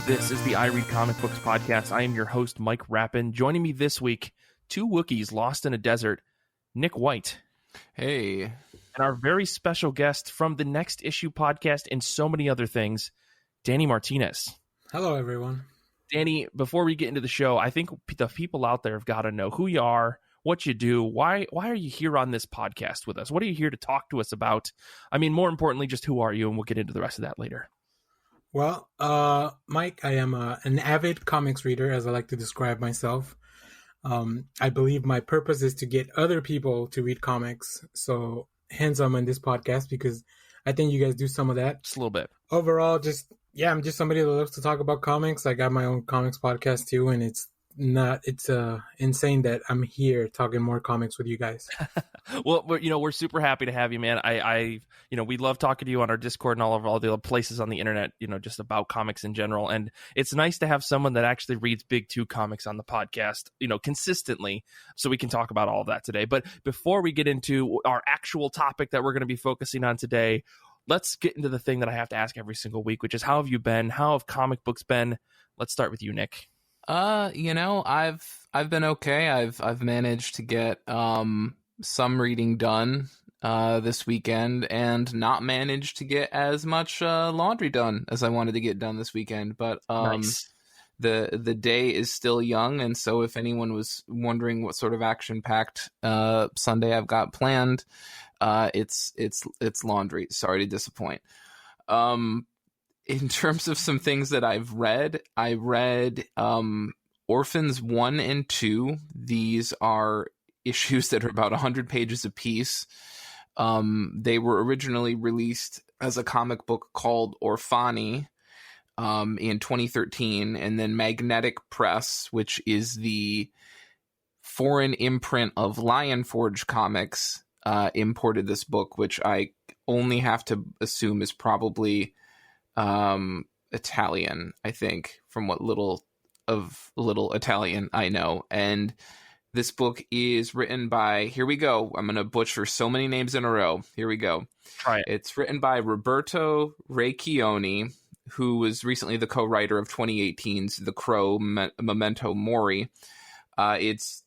This is the I Read Comic Books podcast. I am your host, Mike Rappin. Joining me this week, two Wookiees lost in a desert, Nick White. Hey. And our very special guest from the Next Issue podcast and so many other things, Danny Martinez. Hello, everyone. Danny, before we get into the show, I think the people out there have got to know who you are, what you do, why are you here on this podcast with us? What are you here to talk to us about? I mean, more importantly, just who are you? And we'll get into the rest of that later. Well, Mike, I am an avid comics reader, as I like to describe myself. I believe my purpose is to get other people to read comics. So hence I'm on this podcast because I think you guys do some of that. Just a little bit. Overall, I'm just somebody that loves to talk about comics. I got my own comics podcast too, and it's insane that I'm here talking more comics with you guys. Well, we're super happy to have you, man. We love talking to you on our Discord and all the other places on the internet, just about comics in general. And it's nice to have someone that actually reads Big Two comics on the podcast, consistently, so we can talk about all of that today. But before we get into our actual topic that we're going to be focusing on today, let's get into the thing that I have to ask every single week, which is how have you been? How have comic books been? Let's start with you, Nick. I've been okay. I've managed to get some reading done this weekend and not managed to get as much laundry done as I wanted to get done this weekend. But nice. The day is still young, and so if anyone was wondering what sort of action-packed Sunday I've got planned, it's laundry. Sorry to disappoint. In terms of some things that I read Orphans 1 and 2. These are issues that are about 100 pages apiece. They were originally released as a comic book called Orphani in 2013, and then Magnetic Press, which is the foreign imprint of Lionforge Comics, imported this book, which I only have to assume is probably Italian, I think, from what little Italian I know. And this book is written by, here we go, I'm going to butcher so many names in a row. Here we go. Try it. It's written by Roberto Recchioni, who was recently the co-writer of 2018's The Crow, Memento Mori. It's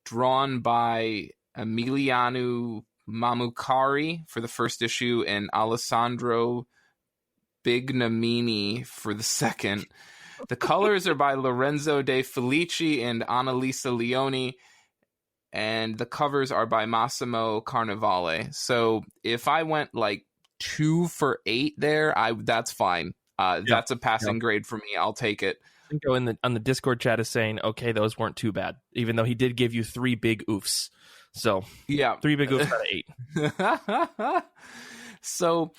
drawn by Emiliano Mamukari for the first issue and Alessandro Bignamini for the second. The colors are by Lorenzo De Felici and Annalisa Leoni, and the covers are by Massimo Carnevale. So if I went like 2 for 8 there, that's fine. That's a passing grade for me. I'll take it. Cinco on the Discord chat is saying, okay, those weren't too bad, even though he did give you 3 big oofs. So yeah, 3 big oofs out of 8. So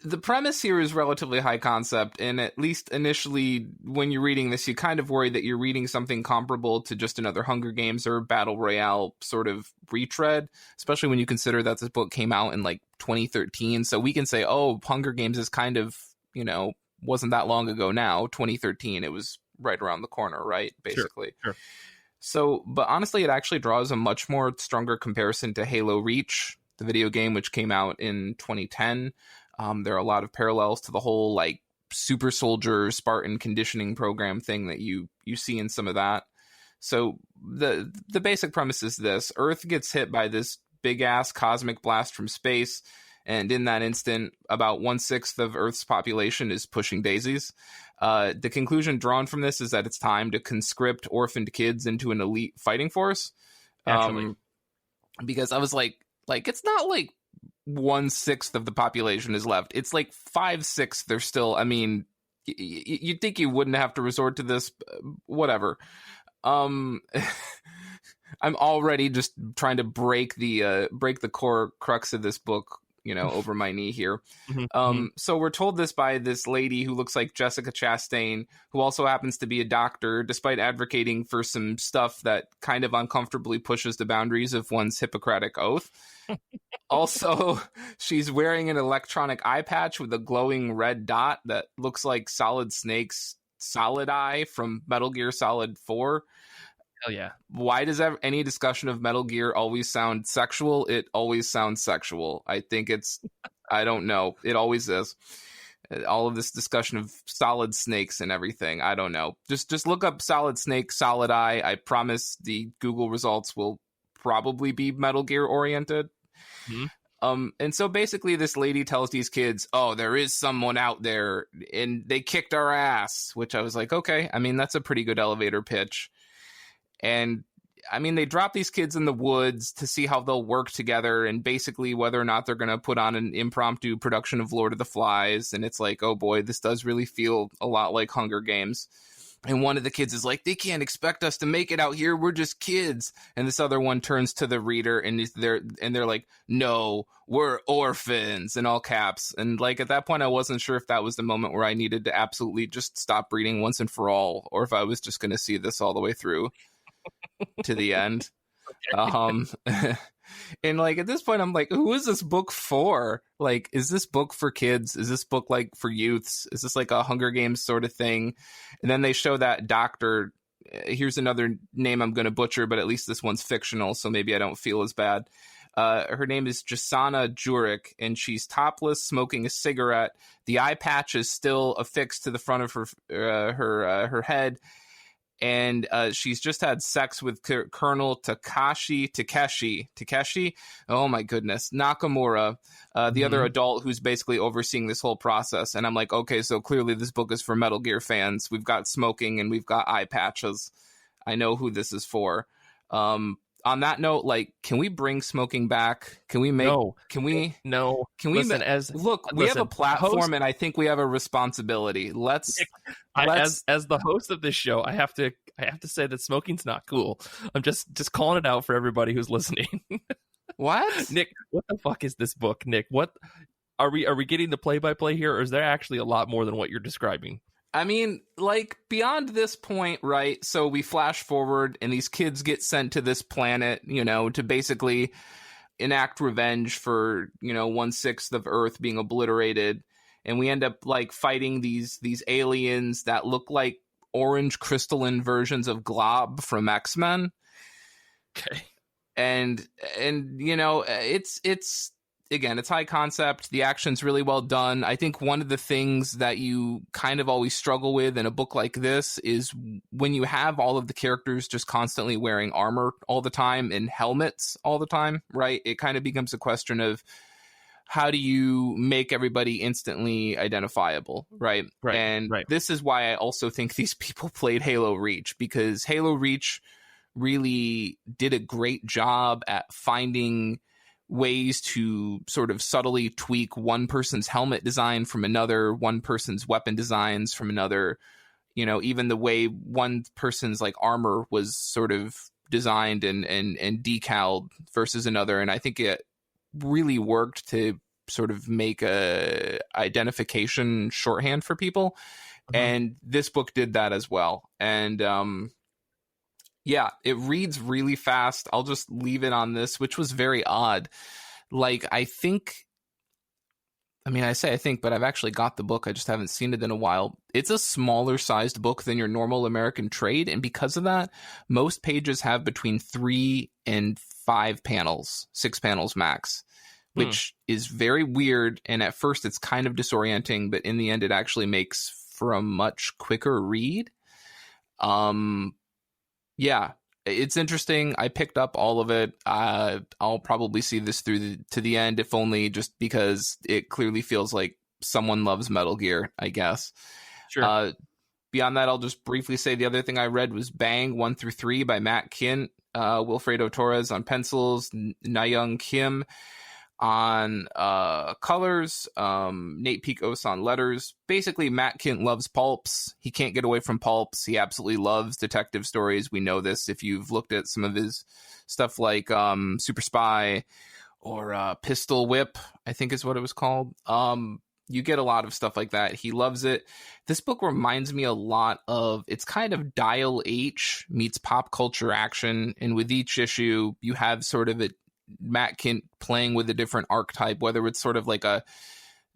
the premise here is relatively high concept, and at least initially when you're reading this, you kind of worry that you're reading something comparable to just another Hunger Games or Battle Royale sort of retread, especially when you consider that this book came out in like 2013. So we can say, oh, Hunger Games is kind of, wasn't that long ago now, 2013. It was right around the corner, right? Basically. Sure. So, but honestly, it actually draws a much more stronger comparison to Halo Reach, the video game, which came out in 2010. There are a lot of parallels to the whole like super soldier Spartan conditioning program thing that you see in some of that. So the basic premise is this: Earth gets hit by this big ass cosmic blast from space, and in that instant, about 1/6 of Earth's population is pushing daisies. The conclusion drawn from this is that it's time to conscript orphaned kids into an elite fighting force. Because I was like it's not like 1/6 of the population is left. It's like 5/6. They're still. I mean, you'd think you wouldn't have to resort to this. Whatever. I'm already just trying to break the core crux of this book, over my knee here. So we're told this by this lady who looks like Jessica Chastain, who also happens to be a doctor, despite advocating for some stuff that kind of uncomfortably pushes the boundaries of one's Hippocratic oath. Also, she's wearing an electronic eye patch with a glowing red dot that looks like Solid Snake's Solid Eye from Metal Gear Solid 4. Hell yeah. Why does any discussion of Metal Gear always sound sexual? It always sounds sexual. I think I don't know. It always is. all of this discussion of Solid Snakes and everything. I don't know. Just look up Solid Snake, Solid Eye. I promise the Google results will probably be Metal Gear oriented. And so basically this lady tells these kids, oh, there is someone out there and they kicked our ass, which I was like, okay, I mean, that's a pretty good elevator pitch. And I mean, they drop these kids in the woods to see how they'll work together and basically whether or not they're going to put on an impromptu production of Lord of the Flies. And it's like, oh boy, this does really feel a lot like Hunger Games. And one of the kids is like, they can't expect us to make it out here. We're just kids. And this other one turns to the reader and they're like, no, we're orphans, in all caps. And like at that point, I wasn't sure if that was the moment where I needed to absolutely just stop reading once and for all, or if I was just going to see this all the way through to the end. And like at this point I'm like, who is this book for? Like, is this book for kids? Is this book like for youths? Is this like a Hunger Games sort of thing? And then they show that doctor, here's another name I'm going to butcher, but at least this one's fictional, so maybe I don't feel as bad. Her name is Jasana Jurek, and she's topless, smoking a cigarette. The eye patch is still affixed to the front of her head. And she's just had sex with Colonel Takeshi, oh my goodness, Nakamura, the other adult who's basically overseeing this whole process. And I'm like, okay, so clearly this book is for Metal Gear fans. We've got smoking and we've got eye patches. I know who this is for. On that note, like, can we bring smoking back? Can we make? No. Can we? No. Can we? Listen, we have a platform, and I think we have a responsibility. Let's. As the host of this show, I have to say that smoking's not cool. I'm just calling it out for everybody who's listening. What? Nick, what the fuck is this book, Nick? What are we getting the play-by-play here, or is there actually a lot more than what you're describing? I mean, like, beyond this point, right? So we flash forward and these kids get sent to this planet, you know, to basically enact revenge for, you know, 1/6 of Earth being obliterated. And we end up like fighting these aliens that look like orange crystalline versions of Glob from X-Men. Okay. And you know, it's again, it's high concept. The action's really well done. I think one of the things that you kind of always struggle with in a book like this is when you have all of the characters just constantly wearing armor all the time and helmets all the time, right? It kind of becomes a question of how do you make everybody instantly identifiable, right? And this is why I also think these people played Halo Reach, because Halo Reach really did a great job at finding ways to sort of subtly tweak one person's helmet design from another, one person's weapon designs from another, you know, even the way one person's like armor was sort of designed and decaled versus another. And I think it really worked to sort of make a identification shorthand for people. And this book did that as well. And yeah, it reads really fast. I'll just leave it on this, which was very odd. Like, I think, I say I think, but I've actually got the book. I just haven't seen it in a while. It's a smaller sized book than your normal American trade. And because of that, most pages have between 3 and 5 panels, 6 panels max, which is very weird. And at first it's kind of disorienting, but in the end, it actually makes for a much quicker read. Yeah, it's interesting. I picked up all of it. I'll probably see this through to the end, if only just because it clearly feels like someone loves Metal Gear, I guess. Sure. Beyond that, I'll just briefly say the other thing I read was Bang 1 through 3 by Matt Kint, Wilfredo Torres on pencils, Nayoung Kim on colors, Nate Picos on letters. Basically, Matt Kint loves pulps. He can't get away from pulps. He absolutely loves detective stories. We know this if you've looked at some of his stuff like Super Spy or Pistol Whip, I think is what it was called. You get a lot of stuff like that. He loves it. This book reminds me a lot of, it's kind of Dial H meets pop culture action. And with each issue, you have sort of a Matt Kint playing with a different archetype, whether it's sort of like a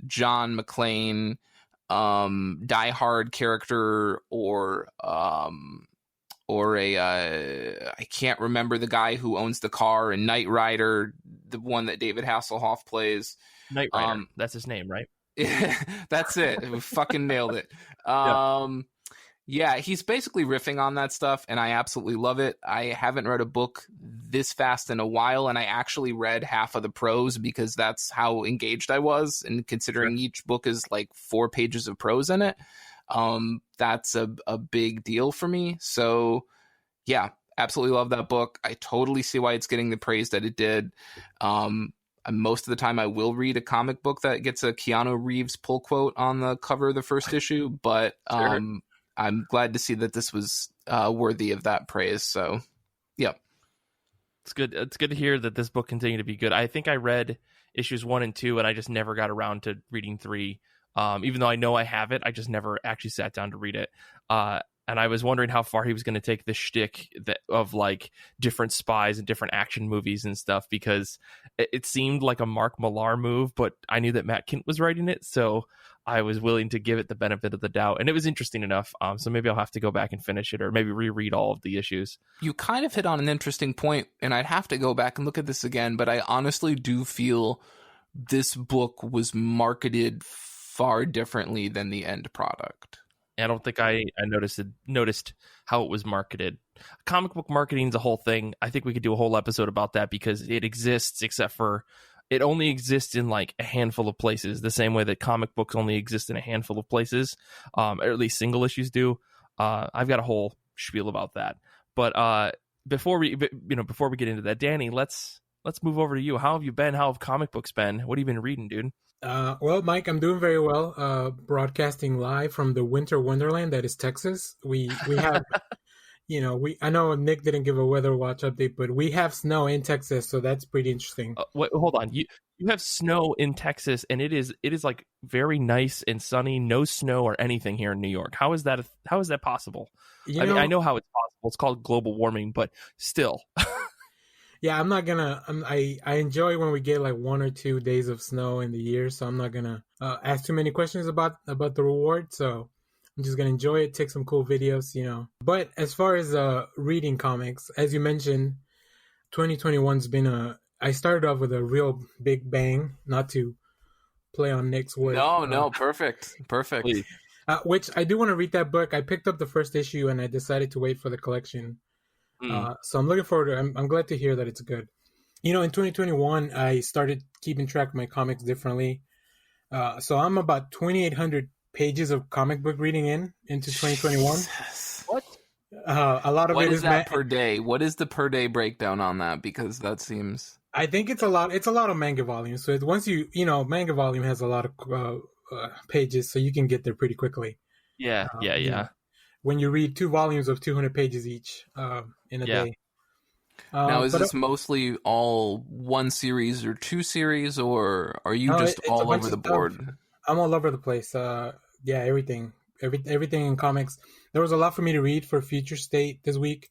John McClane Die Hard character or a I can't remember the guy who owns the car in Knight Rider, the one that David Hasselhoff plays. Knight Rider, that's his name, right? That's it. We fucking nailed it. Yeah, he's basically riffing on that stuff, and I absolutely love it. I haven't read a book this fast in a while, and I actually read half of the prose because that's how engaged I was. And considering each book is like 4 pages of prose in it, that's a big deal for me. So, yeah, absolutely love that book. I totally see why it's getting the praise that it did. Most of the time I will read a comic book that gets a Keanu Reeves pull quote on the cover of the first issue, but I'm glad to see that this was worthy of that praise. So, yeah. It's good. It's good to hear that this book continued to be good. I think I read issues 1 and 2, and I just never got around to reading 3. Even though I know I have it, I just never actually sat down to read it. And I was wondering how far he was going to take the shtick of like different spies and different action movies and stuff, because it seemed like a Mark Millar move, but I knew that Matt Kindt was writing it, so I was willing to give it the benefit of the doubt, and it was interesting enough. So maybe I'll have to go back and finish it, or maybe reread all of the issues. You kind of hit on an interesting point, and I'd have to go back and look at this again, but I honestly do feel this book was marketed far differently than the end product. I don't think I noticed how it was marketed. Comic book marketing is a whole thing. I think we could do a whole episode about that, because it exists, except for it only exists in like a handful of places, the same way that comic books only exist in a handful of places, or at least single issues do. I've got a whole spiel about that. But before we get into that, Danny, let's move over to you. How have you been? How have comic books been? What have you been reading, dude? Well, Mike, I'm doing very well. Broadcasting live from the winter wonderland that is Texas. We have, I know Nick didn't give a weather watch update, but we have snow in Texas, so that's pretty interesting. Wait, hold on. You have snow in Texas, and it is like very nice and sunny. No snow or anything here in New York. How is that possible? I know how it's possible. It's called global warming, but still. Yeah, I'm not gonna. I enjoy when we get like 1 or 2 days of snow in the year, so I'm not gonna ask too many questions about the reward. So I'm just gonna enjoy it, take some cool videos, But as far as reading comics, as you mentioned, 2021's been I started off with a real big bang. Not to play on Nick's words. No, perfect. Which I do want to read that book. I picked up the first issue and I decided to wait for the collection. So I'm looking forward to it. I'm glad to hear that it's good. In 2021, I started keeping track of my comics differently. So I'm about 2,800 pages of comic book reading into 2021. What? A lot of what it is that per day? What is the per day breakdown on that? Because that seems... I think it's a lot. It's a lot of manga volumes. So once manga volume has a lot of pages, so you can get there pretty quickly. Yeah. When you read 2 volumes of 200 pages each in a day. Now, is this mostly all 1 series or 2 series, or are you just all over the board? I'm all over the place. Everything in comics. There was a lot for me to read for Future State this week.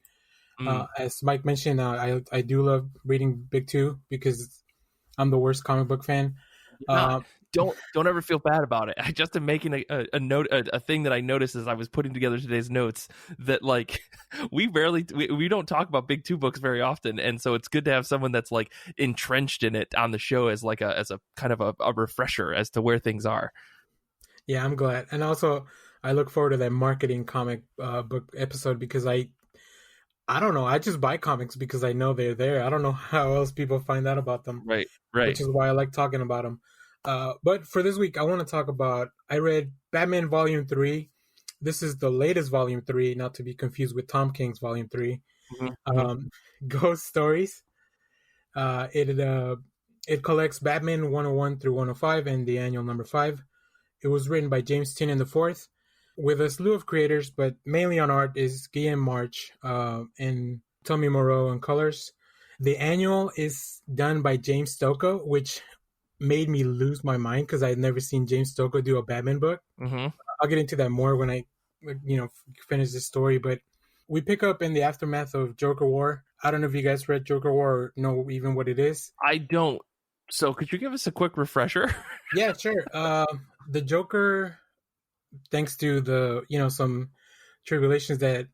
As Mike mentioned, I do love reading Big 2 because I'm the worst comic book fan. Don't ever feel bad about it. I just am making a note, a thing that I noticed as I was putting together today's notes, that like we don't talk about Big 2 books very often, and so it's good to have someone that's like entrenched in it on the show as a kind of a refresher as to where things are. Yeah, I'm glad, and also I look forward to that marketing comic book episode, because I don't know. I just buy comics because I know they're there. I don't know how else people find out about them. Right. Which is why I like talking about them. But for this week, I want to talk about, I read Batman Volume 3. This is the latest Volume 3, not to be confused with Tom King's Volume 3. Ghost Stories. It collects Batman 101 through 105 and the annual number 5. It was written by James Tynion IV, with a slew of creators, but mainly on art is Guillaume March and Tommy Moreau on colors. The annual is done by James Stokoe, which made me lose my mind because I had never seen James Stokoe do a Batman book. I'll get into that more when I, finish this story. But we pick up in the aftermath of Joker War. I don't know if you guys read Joker War or know even what it is. I don't. So could you give us a quick refresher? Yeah, sure. The Joker, thanks to the some tribulations that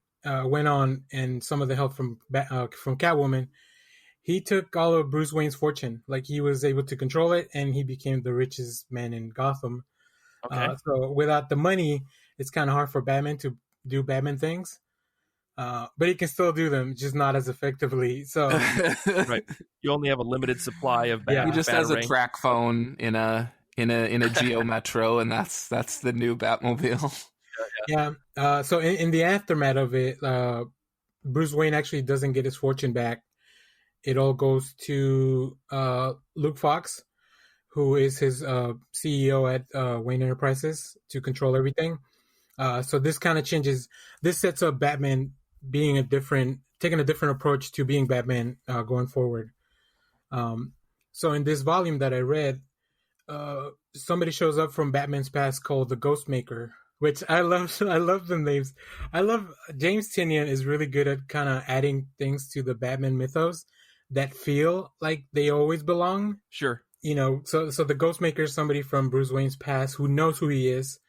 went on and some of the help from Catwoman, he took all of Bruce Wayne's fortune. Like, he was able to control it, and he became the richest man in Gotham. Okay. So without the money, it's kind of hard for Batman to do Batman things. But he can still do them, just not as effectively. So Right. You only have a limited supply of Yeah. He just has a Batarang. track phone in a Geo Metro, and that's the new Batmobile. Yeah. So in the aftermath of it, Bruce Wayne actually doesn't get his fortune back. It all goes to Luke Fox, who is his CEO at Wayne Enterprises, to control everything. So this kind of changes. This sets up Batman taking a different approach to being Batman going forward. So in this volume that I read, somebody shows up from Batman's past called the Ghostmaker, which I love. I love the names. I love James Tynion is really good at kind of adding things to the Batman mythos that feel like they always belong. Sure. So the Ghostmaker is somebody from Bruce Wayne's past who knows who he is,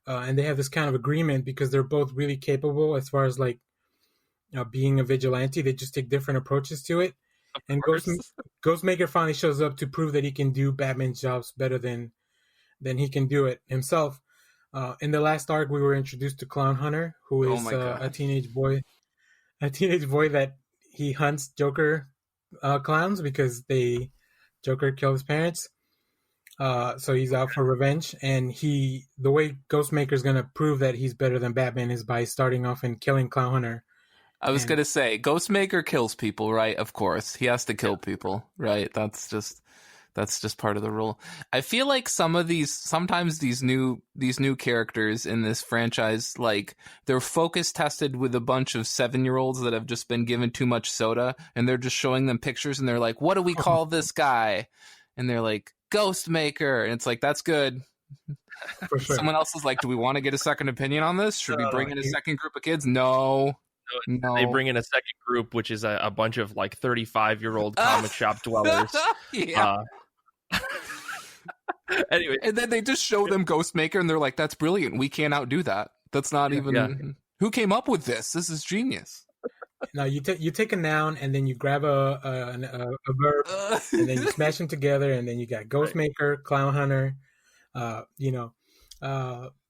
and they have this kind of agreement because they're both really capable as far as like being a vigilante. They just take different approaches to it. And Ghostmaker finally shows up to prove that he can do Batman's jobs better than he can do it himself. In the last arc, we were introduced to Clown Hunter, who is a teenage boy that he hunts Joker clowns because Joker killed his parents. So he's out for revenge, and the way Ghostmaker is going to prove that he's better than Batman is by starting off and killing Clown Hunter. I was going to say, Ghostmaker kills people, right? Of course. He has to kill people, right? That's just part of the rule. I feel like sometimes these new characters in this franchise, like, they're focus tested with a bunch of 7-year-olds that have just been given too much soda, and they're just showing them pictures, and they're like, what do we call this guy? And they're like, Ghostmaker. And it's like, that's good. For sure. Someone else is like, do we want to get a second opinion on this? Should we bring in a second group of kids? No. They bring in a second group, which is a bunch of like 35-year-old comic shop dwellers. Yeah. Anyway, and then they just show them Ghostmaker, and they're like, "That's brilliant. We can't outdo that. That's not even. Yeah. Who came up with this? This is genius." No, you take a noun and then you grab a verb and then you smash them together, and then you got Ghostmaker, Clown Hunter.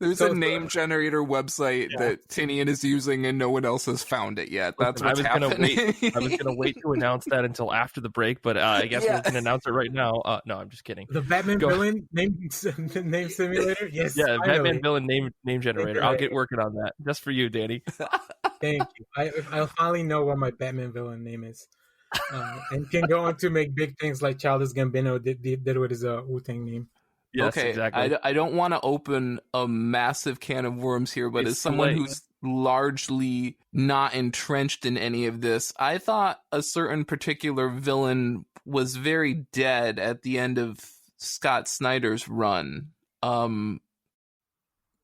There's a name generator website that Tinian is using, and no one else has found it yet. That's what's happening. I was gonna wait to announce that until after the break, but I guess we can announce it right now. No, I'm just kidding. The Batman villain name simulator. Yes. Yeah, finally. Batman villain name generator. I'll get working on that just for you, Danny. Thank you. I'll finally know what my Batman villain name is, and can go on to make big things like Childish Gambino did with his Wu-Tang name. Yes, okay, exactly. I don't want to open a massive can of worms here, but as someone who's largely not entrenched in any of this, I thought a certain particular villain was very dead at the end of Scott Snyder's run. No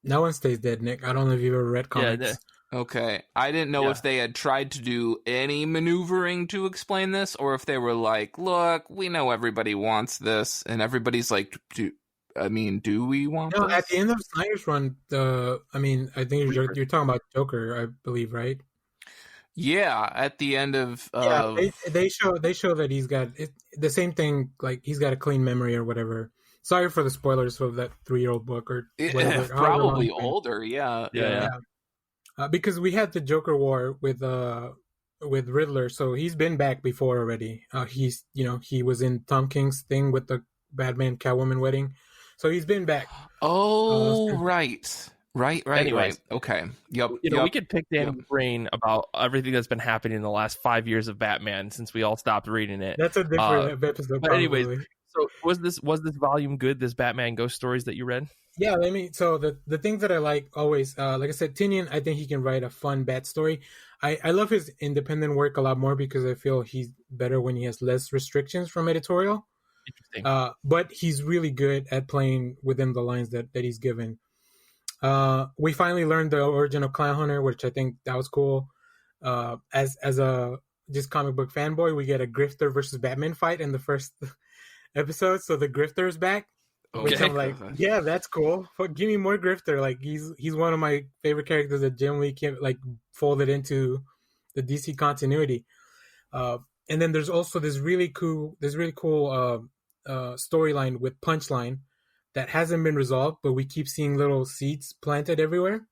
one stays dead, Nick. I don't know if you've ever read comics. Okay. I didn't know if they had tried to do any maneuvering to explain this, or if they were like, look, we know everybody wants this, and everybody's like, do we want this? At the end of Snyder's run, I think you're talking about Joker, I believe, right? Yeah, at the end of they show that he's got the same thing, like he's got a clean memory or whatever. Sorry for the spoilers of that 3-year-old book or whatever. Probably older, yeah. Because we had the Joker war with Riddler, so he's been back before already. He was in Tom King's thing with the Batman Catwoman wedding. So he's been back. Oh, right. Anyways, Okay. Yep. We could pick Danny's brain about everything that's been happening in the last 5 years of Batman since we all stopped reading it. That's a different episode. But anyways, so was this volume good? This Batman Ghost Stories that you read? Yeah, so the things that I like always, like I said, Tynion, I think he can write a fun Bat story. I love his independent work a lot more because I feel he's better when he has less restrictions from editorial. Interesting. But he's really good at playing within the lines that he's given. We finally learned the origin of Clown Hunter, which I think that was cool. As a just comic book fanboy, we get a Grifter versus Batman fight in the first episode. So the Grifter is back, which I'm like, yeah, that's cool. Give me more Grifter. Like he's one of my favorite characters that generally can like folded into the DC continuity. And then there's also this really cool storyline with Punchline that hasn't been resolved, but we keep seeing little seeds planted everywhere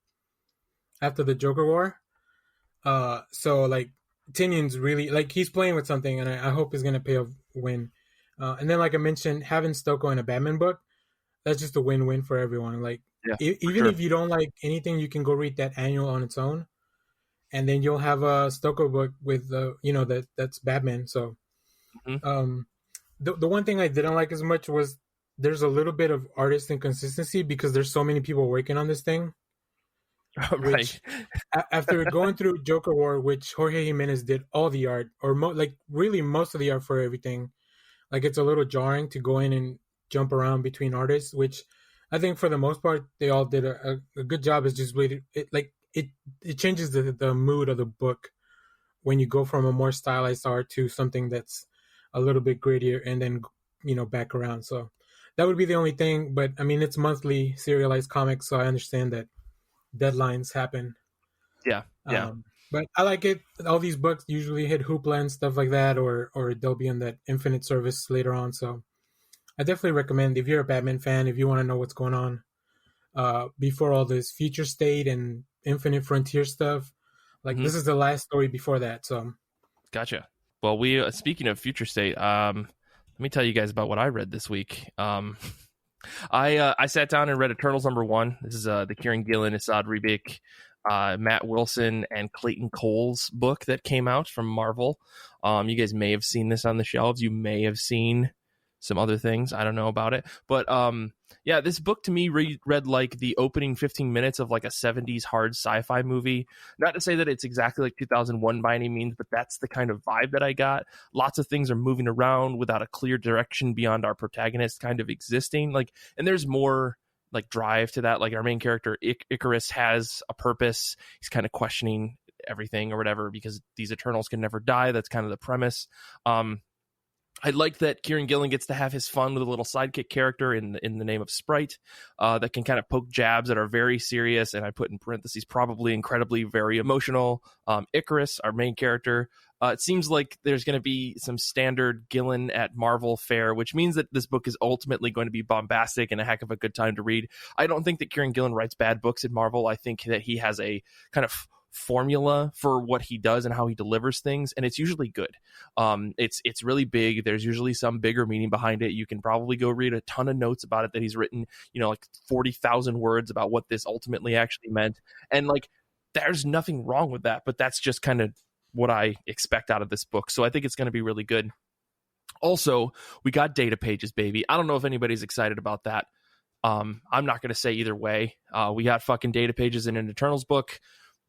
after the Joker War. So like Tynion's really like he's playing with something, and I hope he's gonna pay a win. And then like I mentioned, having Stokoe in a Batman book, that's just a win-win for everyone. Like even if you don't like anything, you can go read that annual on its own, and then you'll have a Stokoe book with that's Batman. So the one thing I didn't like as much was there's a little bit of artist inconsistency because there's so many people working on this thing. Right. After going through Joker War, which Jorge Jimenez did all the art, or really most of the art for everything, like it's a little jarring to go in and jump around between artists, which I think for the most part they all did a good job. It's just it changes the mood of the book when you go from a more stylized art to something that's a little bit grittier and then back around. So that would be the only thing. But I mean, it's monthly serialized comics, so I understand that deadlines happen. Yeah. But I like it. All these books usually hit Hoopla and stuff like that, or they'll be on that Infinite service later on. So I definitely recommend, if you're a Batman fan, if you want to know what's going on before all this Future State and Infinite Frontier stuff, like this is the last story before that. So gotcha. Well, we speaking of Future State, let me tell you guys about what I read this week. I sat down and read Eternals #1. This is the Kieran Gillen, Asad Ribic, Matt Wilson, and Clayton Cole's book that came out from Marvel. You guys may have seen this on the shelves. You may have seen some other things. I don't know about it. But yeah, this book to me read like the opening 15 minutes of like a 70s hard sci-fi movie. Not to say that it's exactly like 2001 by any means, but that's the kind of vibe that I got. Lots of things are moving around without a clear direction beyond our protagonist kind of existing. And there's more like drive to that. Like our main character, Icarus, has a purpose. He's kind of questioning everything or whatever because these Eternals can never die. That's kind of the premise. I like that Kieran Gillen gets to have his fun with a little sidekick character in the name of Sprite that can kind of poke jabs that are very serious, and I put in parentheses probably incredibly very emotional. Icarus, our main character, it seems like there's going to be some standard Gillen at Marvel fare, which means that this book is ultimately going to be bombastic and a heck of a good time to read. I don't think that Kieran Gillen writes bad books at Marvel. I think that he has a kind of formula for what he does and how he delivers things, and it's usually good. It's really big. There's usually some bigger meaning behind it. You can probably go read a ton of notes about it that he's written, like 40,000 words about what this ultimately actually meant, and like there's nothing wrong with that, but that's just kind of what I expect out of this book. So I think it's going to be really good. Also, we got data pages, baby. I don't know if anybody's excited about that. I'm not going to say either way. We got fucking data pages in an Eternals book.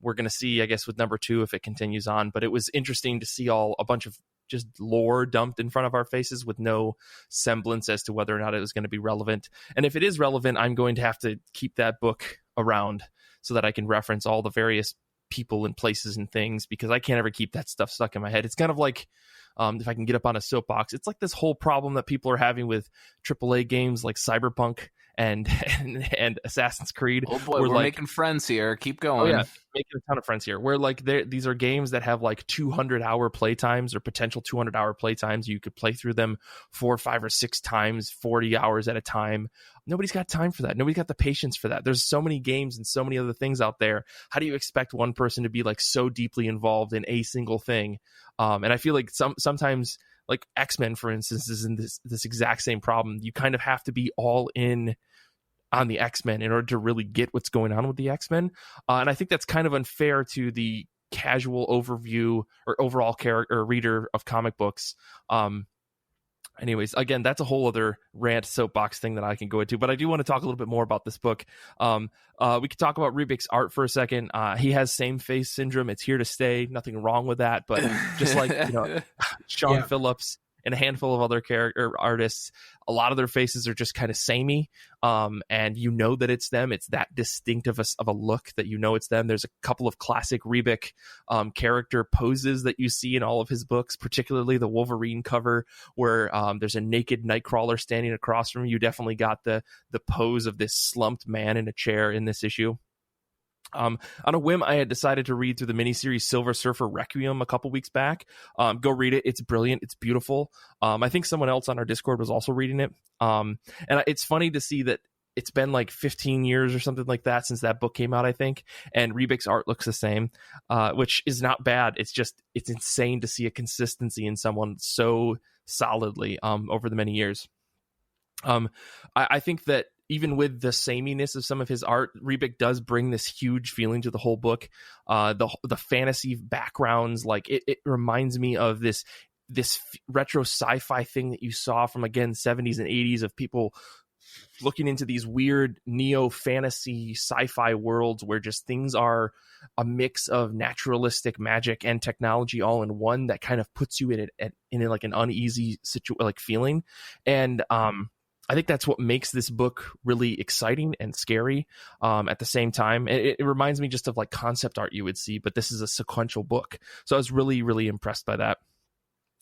We're going to see, I guess, with #2 if it continues on. But it was interesting to see a bunch of just lore dumped in front of our faces with no semblance as to whether or not it was going to be relevant. And if it is relevant, I'm going to have to keep that book around so that I can reference all the various people and places and things, because I can't ever keep that stuff stuck in my head. It's kind of like, if I can get up on a soapbox, it's like this whole problem that people are having with AAA games like Cyberpunk and Assassin's Creed. Oh boy, we're making friends here. Keep going. Oh yeah, making a ton of friends here. Where like these are games that have like 200-hour playtimes or potential 200-hour playtimes. You could play through them 4, 5, or 6 times, 40 hours at a time. Nobody's got time for that. Nobody's got the patience for that. There's so many games and so many other things out there. How do you expect one person to be like so deeply involved in a single thing? And I feel like sometimes, like X-Men, for instance, is in this exact same problem. You kind of have to be all in on the X-Men in order to really get what's going on with the X-Men. And I think that's kind of unfair to the casual overview or overall character or reader of comic books. Anyways, again, that's a whole other rant soapbox thing that I can go into, but I do want to talk a little bit more about this book. We could talk about Rubik's art for a second. He has same face syndrome. It's here to stay. Nothing wrong with that. But just like, Sean Phillips and a handful of other character artists, a lot of their faces are just kind of samey. And you know that it's them. It's that distinctive of a look that you know it's them. There's a couple of classic Ribic character poses that you see in all of his books, particularly the Wolverine cover where there's a naked Nightcrawler standing across from you. You definitely got the pose of this slumped man in a chair in this issue. On a whim, I had decided to read through the miniseries Silver Surfer Requiem a couple weeks back. Go read it. It's brilliant. It's beautiful. I think someone else on our Discord was also reading it. And it's funny to see that it's been like 15 years or something like that since that book came out, I think. And Riebeck's art looks the same, which is not bad. It's insane to see a consistency in someone so solidly over the many years. I think that even with the sameness of some of his art, Riebeck does bring this huge feeling to the whole book. The fantasy backgrounds, like it reminds me of this retro sci-fi thing that you saw from, again, 70s and 80s of people looking into these weird neo fantasy sci-fi worlds where just things are a mix of naturalistic magic and technology all in one, that kind of puts you in like an uneasy feeling. And I think that's what makes this book really exciting and scary at the same time. It reminds me just of like concept art you would see, but this is a sequential book. So I was really, really impressed by that.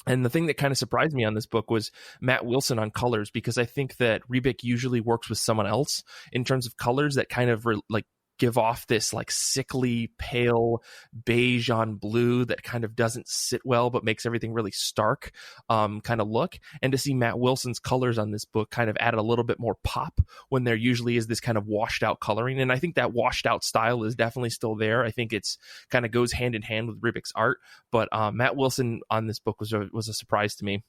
And the thing that kind of surprised me on this book was Matt Wilson on colors, because I think that Riebeck usually works with someone else in terms of colors that kind of give off this like sickly pale beige on blue that kind of doesn't sit well but makes everything really stark kind of look. And to see Matt Wilson's colors on this book kind of added a little bit more pop when there usually is this kind of washed out coloring. And I think that washed out style is definitely still there. I think it's kind of goes hand in hand with Riebeck's art, but Matt Wilson on this book was a surprise to me.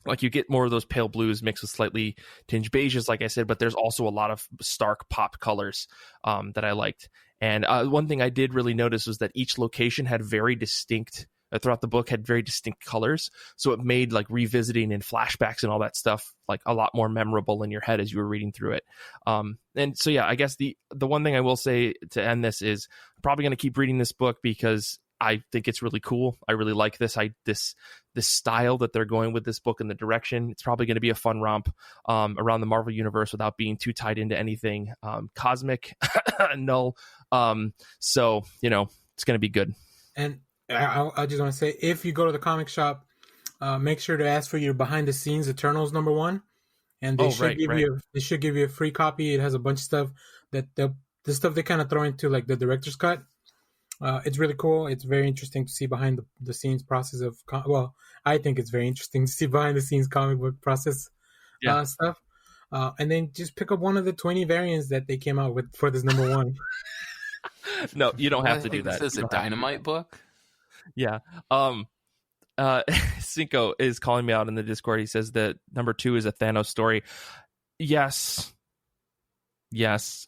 Like, you get more of those pale blues mixed with slightly tinged beiges, like I said, but there's also a lot of stark pop colors that I liked. And one thing I did really notice was that each location had very distinct, throughout the book, had very distinct colors. So it made like revisiting and flashbacks and all that stuff like a lot more memorable in your head as you were reading through it. And so, yeah, I guess the one thing I will say to end this is I'm probably going to keep reading this book because I think it's really cool. I really like this style that they're going with this book and the direction. It's probably going to be a fun romp around the Marvel Universe without being too tied into anything cosmic. Null. So, it's going to be good. And I just want to say, if you go to the comic shop, make sure to ask for your behind the scenes Eternals #1. And they should give you a free copy. It has a bunch of stuff that the stuff they kind of throw into like the director's cut. It's really cool. It's very interesting to see behind the scenes process of, I think it's very interesting to see behind the scenes comic book process stuff. And then just pick up one of the 20 variants that they came out with for this #1. No, you don't have to do that. This is a Dynamite book? Yeah. Cinco is calling me out in the Discord. He says that #2 is a Thanos story. Yes,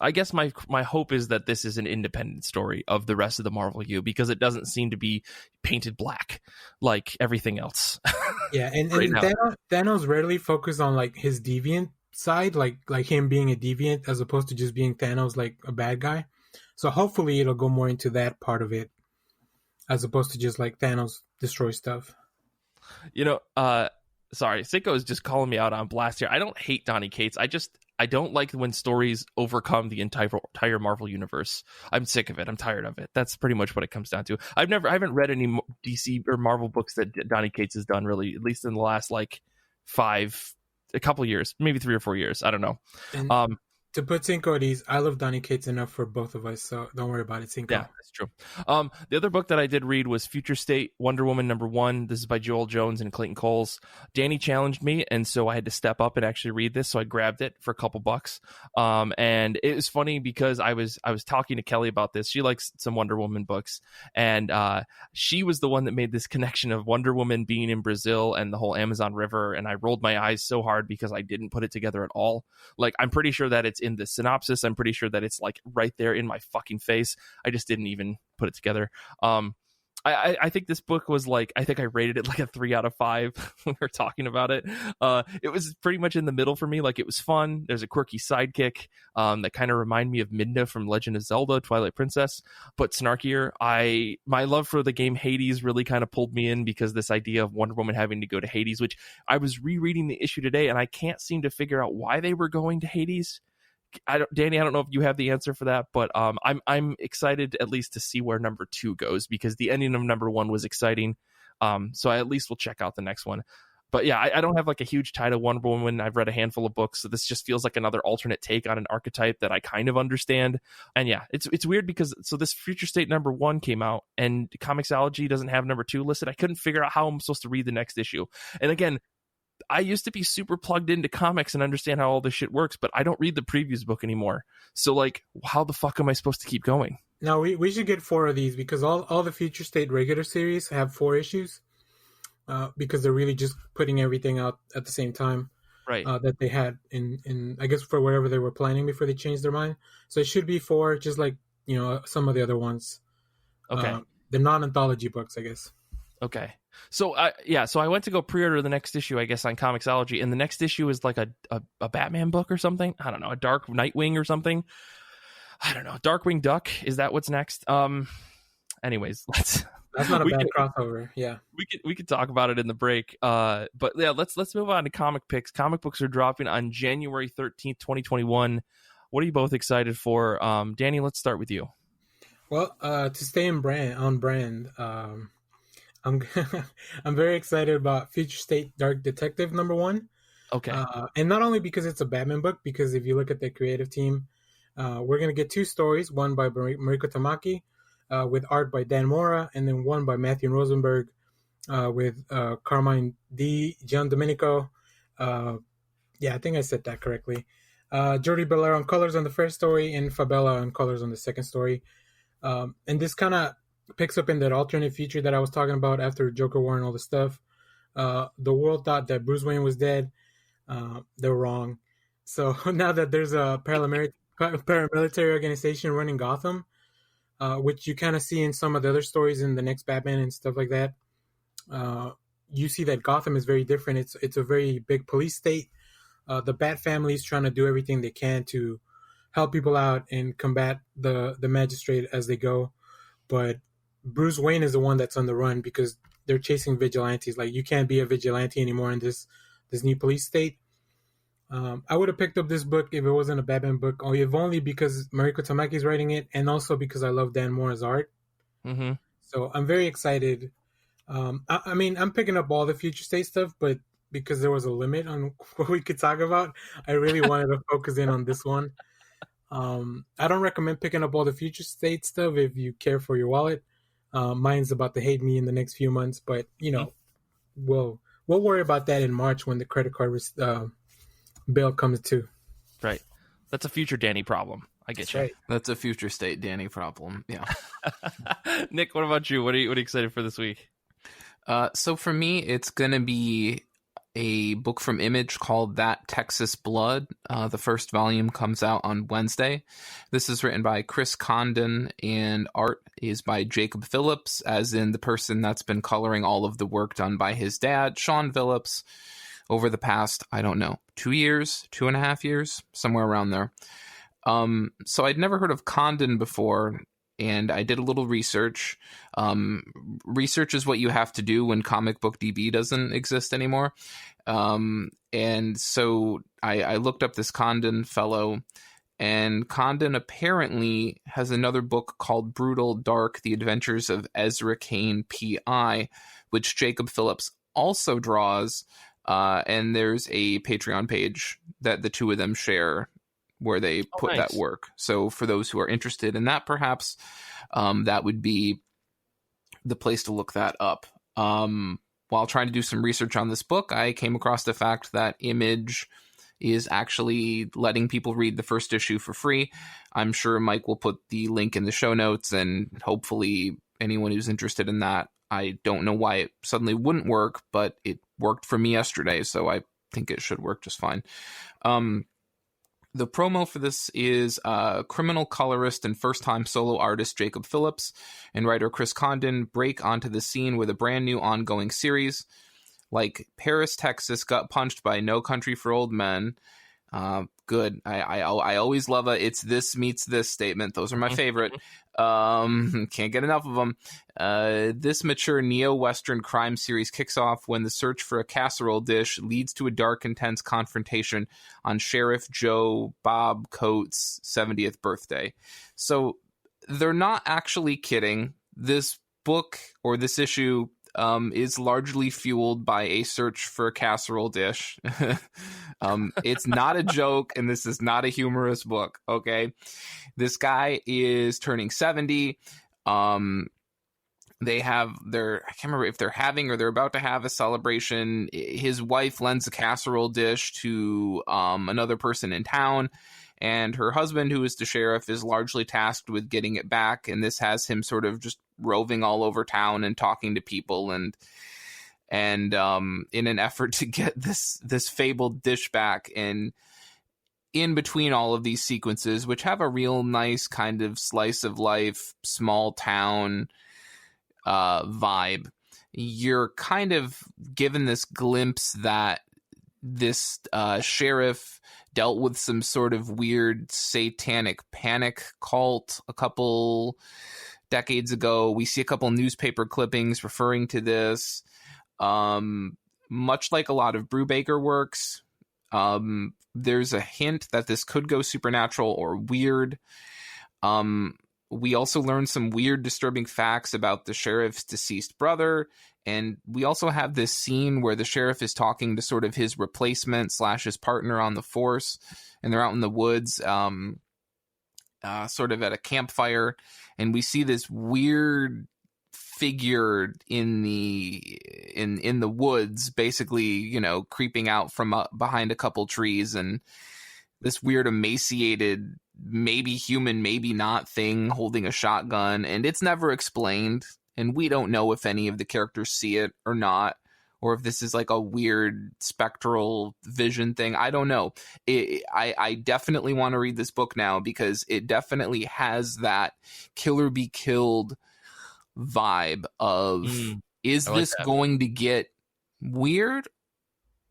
I guess my hope is that this is an independent story of the rest of the Marvel U, because it doesn't seem to be painted black like everything else. Yeah, and right Thanos rarely focused on like his deviant side, like him being a deviant as opposed to just being Thanos like a bad guy. So hopefully it'll go more into that part of it as opposed to just like Thanos destroy stuff. Sorry, Cinco is just calling me out on blast here. I don't hate Donny Cates. I don't like when stories overcome the entire Marvel universe. I'm sick of it. I'm tired of it. That's pretty much what it comes down to. I haven't read any DC or Marvel books that Donny Cates has done, really, at least in the last like a couple years, maybe 3 or 4 years. I don't know. And to put Cinco at ease, I love Donny Cates enough for both of us, so don't worry about it, Cinco. Yeah, that's true. The other book that I did read was Future State Wonder Woman #1. This is by Joel Jones and Clayton Coles. Danny challenged me, and so I had to step up and actually read this, so I grabbed it for a couple bucks. And it was funny because I was talking to Kelly about this. She likes some Wonder Woman books, and she was the one that made this connection of Wonder Woman being in Brazil and the whole Amazon River, and I rolled my eyes so hard because I didn't put it together at all. Like, I'm pretty sure that it's in the synopsis. I'm pretty sure that it's like right there in my fucking face. I just didn't even put it together. I think this book was like, I think I rated it like a 3 out of 5 when we were talking about it. It was pretty much in the middle for me. Like, it was fun. There's a quirky sidekick that kind of reminded me of Midna from Legend of Zelda Twilight Princess, but snarkier. My love for the game Hades really kind of pulled me in, because this idea of Wonder Woman having to go to Hades, which I was rereading the issue today and I can't seem to figure out why they were going to Hades. Danny, I don't know if you have the answer for that, but I'm excited at least to see where #2 goes, because the ending of #1 was exciting. So I at least will check out the next one. But yeah, I don't have like a huge tie to Wonder Woman. I've read a handful of books, so this just feels like another alternate take on an archetype that I kind of understand. And yeah, it's weird because so this Future State #1 came out, and comiXology doesn't have #2 listed. I couldn't figure out how I'm supposed to read the next issue. And again, I used to be super plugged into comics and understand how all this shit works, but I don't read the previews book anymore. So like, how the fuck am I supposed to keep going? No, we should get 4 of these because all the Future State regular series have 4 issues. Because they're really just putting everything out at the same time, right? That they had in I guess for whatever they were planning before they changed their mind. So it should be 4, just like some of the other ones. Okay, the non-anthology books, I guess. Okay, so so I went to go pre-order the next issue, I guess, on comiXology, and the next issue is like a Batman book or something. I don't know, a Dark Nightwing or something. I don't know, Darkwing Duck. Is that what's next? Anyways, That's not a bad crossover. Yeah, we could talk about it in the break. But yeah, let's move on to comic picks. Comic books are dropping on January 13th, 2021. What are you both excited for? Danny, let's start with you. Well, to stay on brand, I'm I'm very excited about Future State Dark Detective #1. Okay, and not only because it's a Batman book, because if you look at the creative team, we're gonna get 2 stories, one by Mariko Tamaki, with art by Dan Mora, and then one by Matthew Rosenberg, with Carmine D. Giandomenico. I think I said that correctly. Jordi Belair on colors on the first story, and Fabella on colors on the second story. And this kind of picks up in that alternate future that I was talking about after Joker War and all the stuff. The world thought that Bruce Wayne was dead. They were wrong. So now that there's a paramilitary organization running Gotham, which you kind of see in some of the other stories in the next Batman and stuff like that. You see that Gotham is very different. It's a very big police state. The Bat family is trying to do everything they can to help people out and combat the magistrate as they go. But Bruce Wayne is the one that's on the run because they're chasing vigilantes. Like, you can't be a vigilante anymore in this new police state. I would have picked up this book if it wasn't a Batman book, or if only because Mariko Tamaki is writing it, and also because I love Dan Mora's art. Mm-hmm. So I'm very excited. I mean, I'm picking up all the Future State stuff, but because there was a limit on what we could talk about, I really wanted to focus in on this one. I don't recommend picking up all the Future State stuff if you care for your wallet. Mine's about to hate me in the next few months, but we'll worry about that in March when the credit card bill comes too. Right. That's a future Danny problem. I get That's you. right. That's a Future State Danny problem. Yeah. Nick, what about you? What are you excited for this week? So for me, it's going to be a book from Image called That Texas Blood. The first volume comes out on Wednesday. This is written by Chris Condon, and art is by Jacob Phillips, as in the person that's been coloring all of the work done by his dad, Sean Phillips, over the past, 2 years, 2.5 years, somewhere around there. So I'd never heard of Condon before, and I did a little research. Research is what you have to do when Comic Book DB doesn't exist anymore. And so I looked up this Condon fellow, and Condon apparently has another book called Brutal Dark, The Adventures of Ezra Kane, P.I., which Jacob Phillips also draws. And there's a Patreon page that the two of them share where they put that work. So for those who are interested in that, perhaps that would be the place to look that up. While trying to do some research on this book, I came across the fact that Image is actually letting people read the first issue for free. I'm sure Mike will put the link in the show notes, and hopefully anyone who's interested in that. I don't know why it suddenly wouldn't work, but it worked for me yesterday, so I think it should work just fine. The promo for this is criminal colorist and first-time solo artist Jacob Phillips and writer Chris Condon break onto the scene with a brand new ongoing series. Like Paris, Texas got punched by No Country for Old Men. Good. I always love a "it's this meets this" statement. Those are my favorite. Can't get enough of them. This mature neo-Western crime series kicks off when the search for a casserole dish leads to a dark, intense confrontation on Sheriff Joe Bob Coates' 70th birthday. So they're not actually kidding. This book or this issue is largely fueled by a search for a casserole dish. It's not a joke, and this is not a humorous book, okay? This guy is turning 70. They have I can't remember if they're having or they're about to have a celebration. His wife lends a casserole dish to another person in town, and her husband, who is the sheriff, is largely tasked with getting it back. And this has him sort of just roving all over town and talking to people and in an effort to get this fabled dish back. And in between all of these sequences, which have a real nice kind of slice of life, small town vibe, you're kind of given this glimpse that this sheriff dealt with some sort of weird satanic panic cult a couple decades ago. We see a couple newspaper clippings referring to this, much like a lot of Brubaker works. There's a hint that this could go supernatural or weird. We also learned some weird, disturbing facts about the sheriff's deceased brother. And we also have this scene where the sheriff is talking to sort of his replacement / his partner on the force. And they're out in the woods, sort of at a campfire. And we see this weird figure in the woods, basically, you know, creeping out from behind a couple trees. And this weird emaciated, maybe human, maybe not thing holding a shotgun, and it's never explained, and we don't know if any of the characters see it or not, or if this is like a weird spectral vision thing. I don't know. I definitely want to read this book now because it definitely has that Killer Be Killed vibe of, is this going to get weird,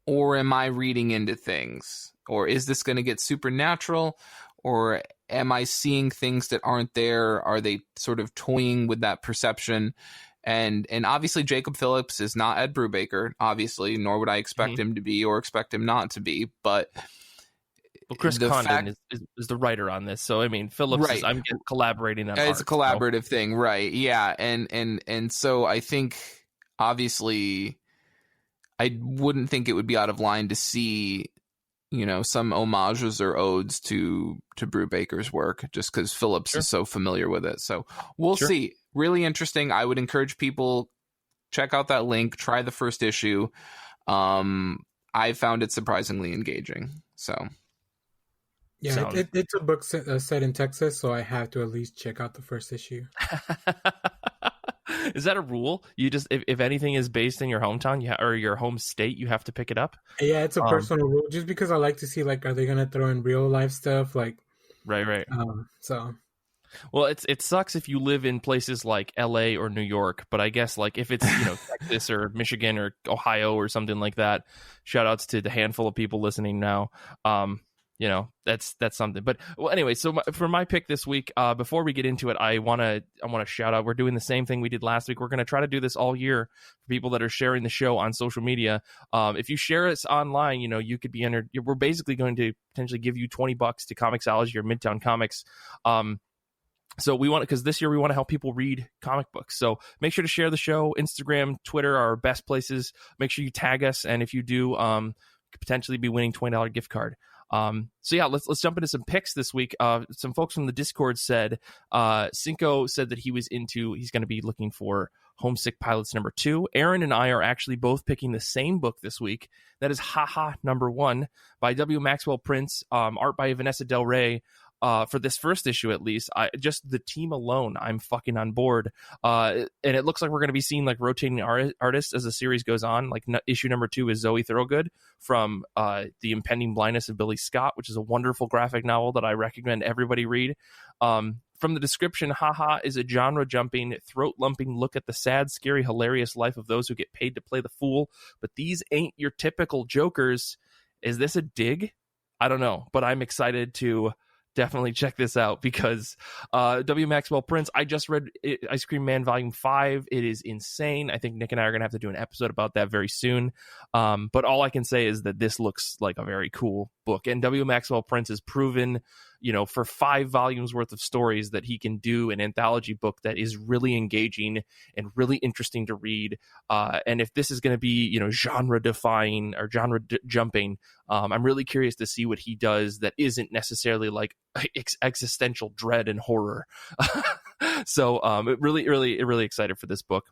or am I reading into things? Or is this going to get supernatural? Or am I seeing things that aren't there? Are they sort of toying with that perception? And obviously Jacob Phillips is not Ed Brubaker, obviously, nor would I expect him to be or expect him not to be. But Chris Condon is the writer on this. So, I mean, Phillips right. is, I'm collaborating on it's a collaborative thing, right? Yeah. And so I think, obviously, I wouldn't think it would be out of line to see, you know, some homages or odes to Brubaker's work, just because Phillips is so familiar with it. So we'll see. Really interesting. I would encourage people, check out that link, try the first issue. I found it surprisingly engaging. So yeah, it's a book set in Texas, so I have to at least check out the first issue. Is that a rule? You just, if anything is based in your hometown or your home state, you have to pick it up? Yeah, it's a personal rule, just because I like to see, like, are they going to throw in real life stuff? Like, right. So, well, it sucks if you live in places like LA or New York, but I guess, like, if it's, you know, Texas or Michigan or Ohio or something like that, shout outs to the handful of people listening now. You know, that's something. But well, anyway, so for my pick this week, before we get into it, I want to shout out. We're doing the same thing we did last week. We're going to try to do this all year for people that are sharing the show on social media. If you share us online, you know, you could be entered. We're basically going to potentially give you $20 to comiXology or Midtown Comics. So we want, because this year we want to help people read comic books. So make sure to share the show. Instagram, Twitter are our best places. Make sure you tag us, and if you do, could potentially be winning $20 gift card. So yeah, let's jump into some picks this week. Some folks from the Discord said, Cinco said that he's going to be looking for Homesick Pilots #2. Aaron and I are actually both picking the same book this week. That is Haha #1 by W. Maxwell Prince, art by Vanessa Del Rey. For this first issue, at least, just the team alone, I'm fucking on board. And it looks like we're going to be seeing, like, rotating artists as the series goes on. Like, issue #2 is Zoe Thorogood from The Impending Blindness of Billy Scott, which is a wonderful graphic novel that I recommend everybody read. From the description, Haha is a genre-jumping, throat-lumping look at the sad, scary, hilarious life of those who get paid to play the fool. But these ain't your typical jokers. Is this a dig? I don't know, but I'm excited to definitely check this out, because W. Maxwell Prince, I just read Ice Cream Man Volume 5. It is insane. I think Nick and I are going to have to do an episode about that very soon. But all I can say is that this looks like a very cool book. And W. Maxwell Prince is proven, for 5 volumes worth of stories that he can do an anthology book that is really engaging and really interesting to read. And if this is going to be, genre defying or genre jumping, I'm really curious to see what he does that isn't necessarily like existential dread and horror. So really excited for this book.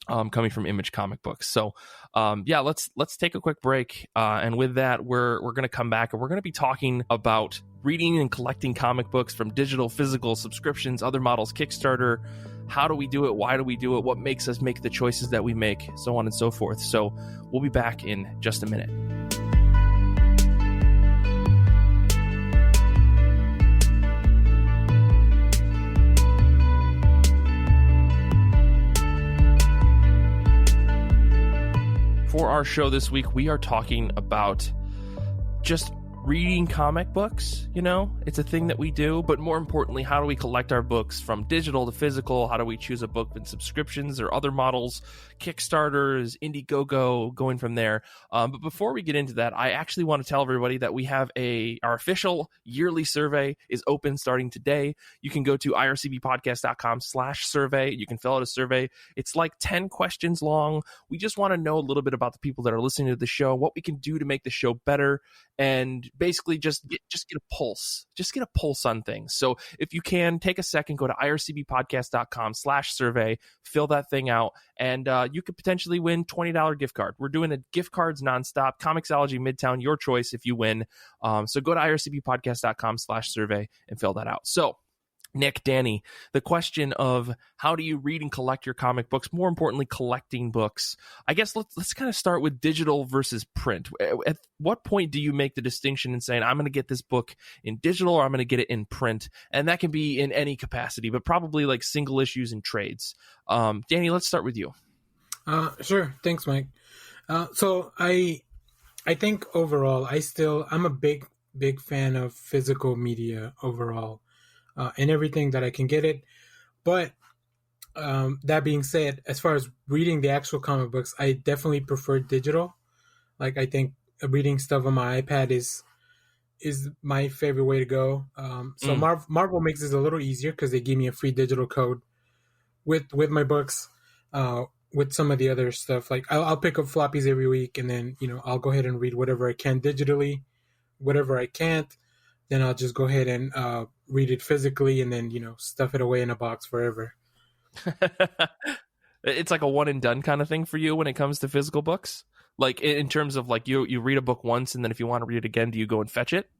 Coming from Image Comic Books. So let's take a quick break, and with that we're going to come back and we're going to be talking about reading and collecting comic books from digital, physical, subscriptions, other models, Kickstarter. How do we do it? Why do we do it? What makes us make the choices that we make? So on and so forth. So we'll be back in just a minute. For our show this week, we are talking about just reading comic books. It's a thing that we do, but more importantly, how do we collect our books from digital to physical? How do we choose a book in subscriptions or other models, Kickstarters, Indiegogo, going from there? But before we get into that, I actually want to tell everybody that we have our official yearly survey is open starting today. You can go to ircbpodcast.com/survey. You can fill out a survey. It's like 10 questions long. We just want to know a little bit about the people that are listening to the show, what we can do to make the show better, and basically just get a pulse. Just get a pulse on things. So if you can, take a second, go to ircbpodcast.com/survey, fill that thing out, and you could potentially win $20 gift card. We're doing a gift cards nonstop. comiXology Midtown, your choice if you win. So go to ircbpodcast.com/survey and fill that out. So Nick, Danny, the question of how do you read and collect your comic books, more importantly, collecting books. I guess let's kind of start with digital versus print. At what point do you make the distinction in saying, I'm going to get this book in digital or I'm going to get it in print? And that can be in any capacity, but probably like single issues and trades. Danny, let's start with you. Sure. Thanks, Mike. So I think overall, I'm a big fan of physical media overall. And everything that I can get it. But that being said, as far as reading the actual comic books, I definitely prefer digital. Like, I think reading stuff on my iPad is my favorite way to go. So Marvel makes this a little easier because they give me a free digital code with my books. With some of the other stuff, like I'll pick up floppies every week, and then I'll go ahead and read whatever I can digitally. Whatever I can't, then I'll just go ahead and read it physically, and then stuff it away in a box forever. It's like a one and done kind of thing for you when it comes to physical books. Like in terms of like you read a book once, and then if you want to read it again, do you go and fetch it?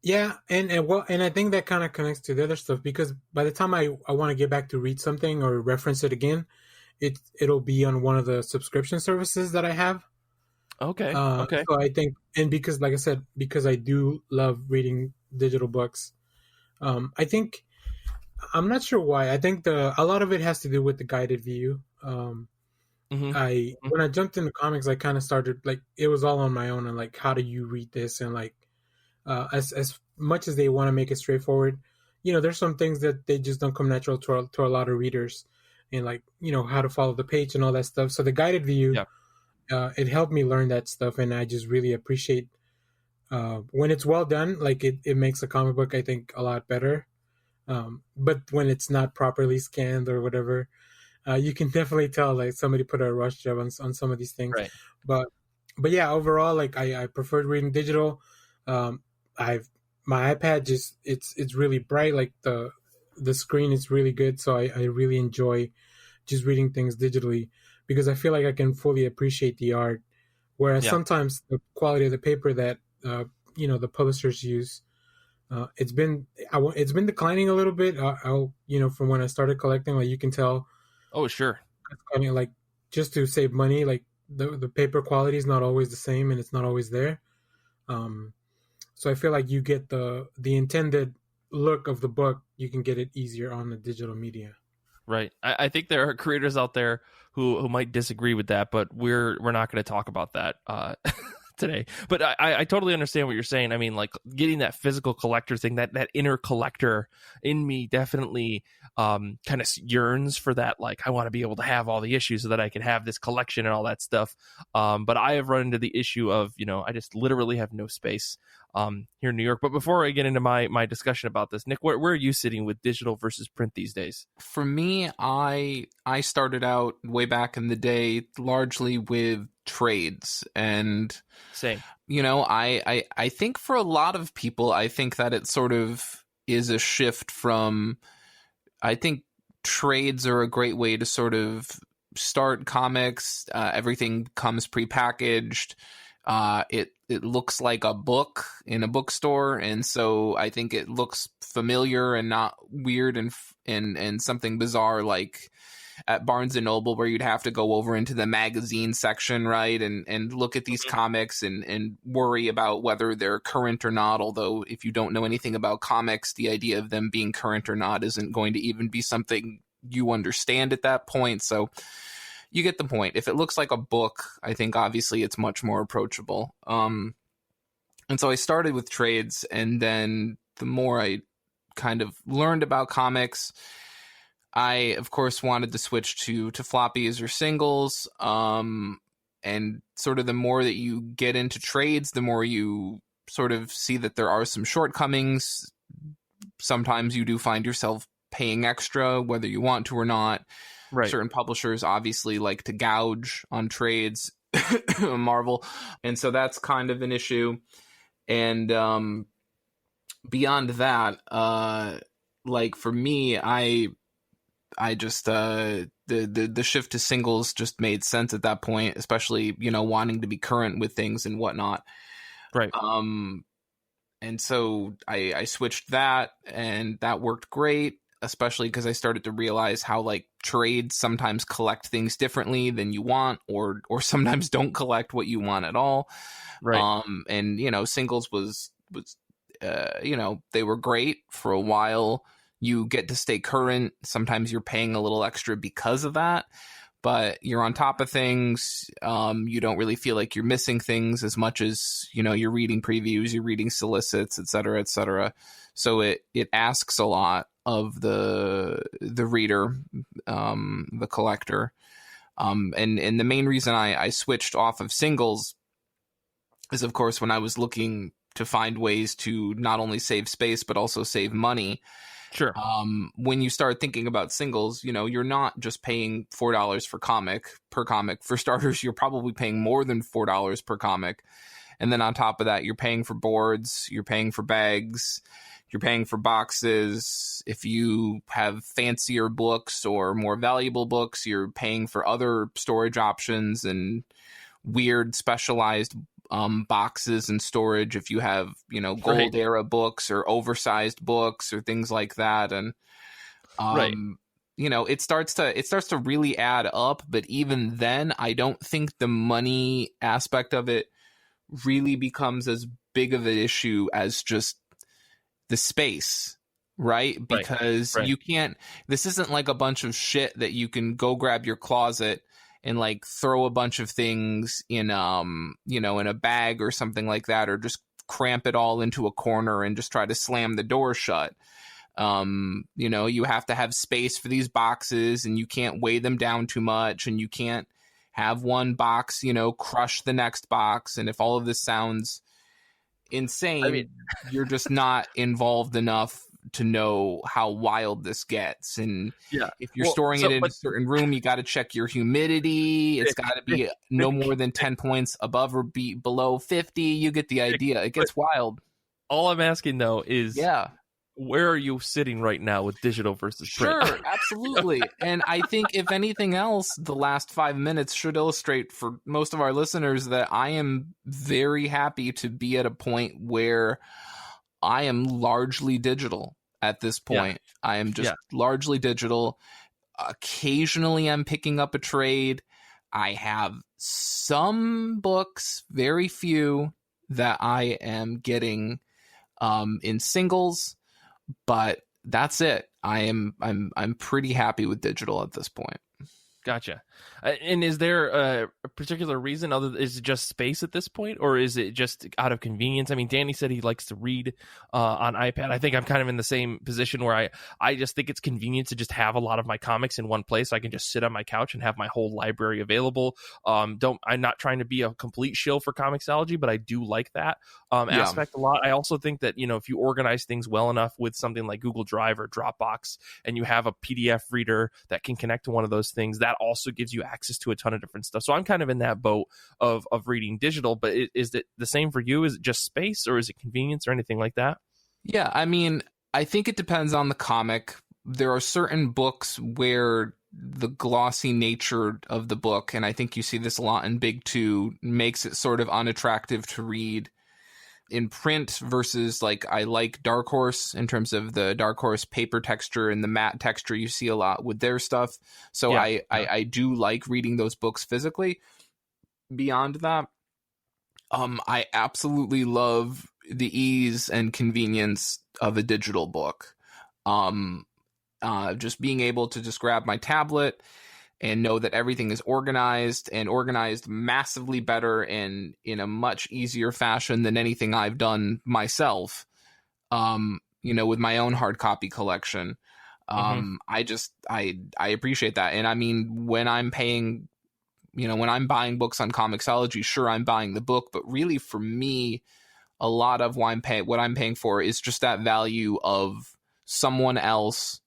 Yeah, and I think that kind of connects to the other stuff, because by the time I want to get back to read something or reference it again, it'll be on one of the subscription services that I have. Okay. So I think, and because, like I said, because I do love reading digital books, I think, I'm not sure why. I think a lot of it has to do with the guided view. When I jumped into comics, I kind of started, like, it was all on my own, and like, how do you read this? And like, as much as they want to make it straightforward, there's some things that they just don't come natural to a lot of readers, and like, how to follow the page and all that stuff. So the guided view, it helped me learn that stuff, and I just really appreciate when it's well done. Like it makes a comic book, I think, a lot better. But when it's not properly scanned or whatever, you can definitely tell like somebody put a rush job on some of these things. Right. But yeah, overall, like I preferred reading digital. My iPad it's really bright. Like the screen is really good, so I really enjoy just reading things digitally, because I feel like I can fully appreciate the art. Whereas sometimes the quality of the paper that the publishers use, it's been declining a little bit. From when I started collecting, like you can tell. Oh, sure. I mean, like, just to save money, like the paper quality is not always the same, and it's not always there. So I feel like you get the intended look of the book, you can get it easier on the digital media. Right. I think there are creators out there who might disagree with that, but we're not going to talk about that. today. But I totally understand what you're saying. I mean, like getting that physical collector thing, that inner collector in me definitely kind of yearns for that. Like I want to be able to have all the issues so that I can have this collection and all that stuff. But I have run into the issue of, I just literally have no space here in New York. But before I get into my discussion about this, Nick, where are you sitting with digital versus print these days? For me, I started out way back in the day largely with trades, and same. I think for a lot of people, I think that it sort of is a shift from, I think trades are a great way to sort of start comics. Everything comes prepackaged. It looks like a book in a bookstore, and so I think it looks familiar and not weird and something bizarre like at Barnes and Noble, where you'd have to go over into the magazine section, right, and look at these comics and worry about whether they're current or not. Although if you don't know anything about comics, the idea of them being current or not isn't going to even be something you understand at that point. So you get the point. If it looks like a book, I think obviously it's much more approachable. And so I started with trades, and then the more I kind of learned about comics, I, of course, wanted to switch to floppies or singles. And sort of the more that you get into trades, the more you sort of see that there are some shortcomings. Sometimes you do find yourself paying extra, whether you want to or not. Right. Certain publishers obviously like to gouge on trades, Marvel. And so that's kind of an issue. And beyond that, like for me, I just the shift to singles just made sense at that point, especially, wanting to be current with things and whatnot. Right. And so I switched that, and that worked great, especially because I started to realize how like trades sometimes collect things differently than you want, or sometimes don't collect what you want at all. Right. And singles was they were great for a while. You get to stay current. Sometimes you're paying a little extra because of that, but you're on top of things. You don't really feel like you're missing things as much as, you're reading previews, you're reading solicits, et cetera, et cetera. So it asks a lot of the reader, the collector. And the main reason I switched off of singles is, of course, when I was looking to find ways to not only save space, but also save money. Sure. When you start thinking about singles, you're not just paying $4 per comic. For starters, you're probably paying more than $4 per comic. And then on top of that, you're paying for boards, you're paying for bags, you're paying for boxes. If you have fancier books or more valuable books, you're paying for other storage options and weird specialized boxes and storage. If you have, gold era books or oversized books or things like that. And, right. It starts to really add up. But even then, I don't think the money aspect of it really becomes as big of an issue as just the space, right? Because you can't, this isn't like a bunch of shit that you can go grab your closet and like throw a bunch of things in, in a bag or something like that, or just cramp it all into a corner and just try to slam the door shut. You have to have space for these boxes, and you can't weigh them down too much, and you can't have one box, crush the next box. And if all of this sounds insane, you're just not involved enough to know how wild this gets. And if you're storing it in a certain room, you got to check your humidity. It's got to be no more than 10 points above or below 50. You get the idea. It gets wild. All I'm asking though is, where are you sitting right now with digital versus print? Sure, absolutely. And I think if anything else, the last 5 minutes should illustrate for most of our listeners that I am very happy to be at a point where I am largely digital at this point. I am just largely digital. Occasionally I'm picking up a trade. I have some books, very few, that I am getting in singles, but that's it. I'm pretty happy with digital at this point. Gotcha. And is there a particular reason? Is it just space at this point, or is it just out of convenience? I mean, Danny said he likes to read on iPad. I think I'm kind of in the same position where I just think it's convenient to just have a lot of my comics in one place. I can just sit on my couch and have my whole library available. I'm not trying to be a complete shill for comiXology, but I do like that aspect a lot. I also think that, you know, if you organize things well enough with something like Google Drive or Dropbox, and you have a PDF reader that can connect to one of those things, that also gives you access to a ton of different stuff. So I'm kind of in that boat of reading digital, but is it the same for you? Is it just space, or is it convenience, or anything like that? Yeah, I mean, I think it depends on the comic. There are certain books where the glossy nature of the book, and I think you see this a lot in Big Two, makes it sort of unattractive to read in print versus, like, I like Dark Horse in terms of the Dark Horse paper texture and the matte texture you see a lot with their stuff. So I do like reading those books physically. Beyond that, I absolutely love the ease and convenience of a digital book. Just being able to just grab my tablet and know that everything is organized massively better and in a much easier fashion than anything I've done myself, you know, with my own hard copy collection. I appreciate that. And I mean, when I'm paying, you know, when I'm buying books on comiXology, sure, I'm buying the book, but really for me, a lot of what I'm paying for is just that value of someone else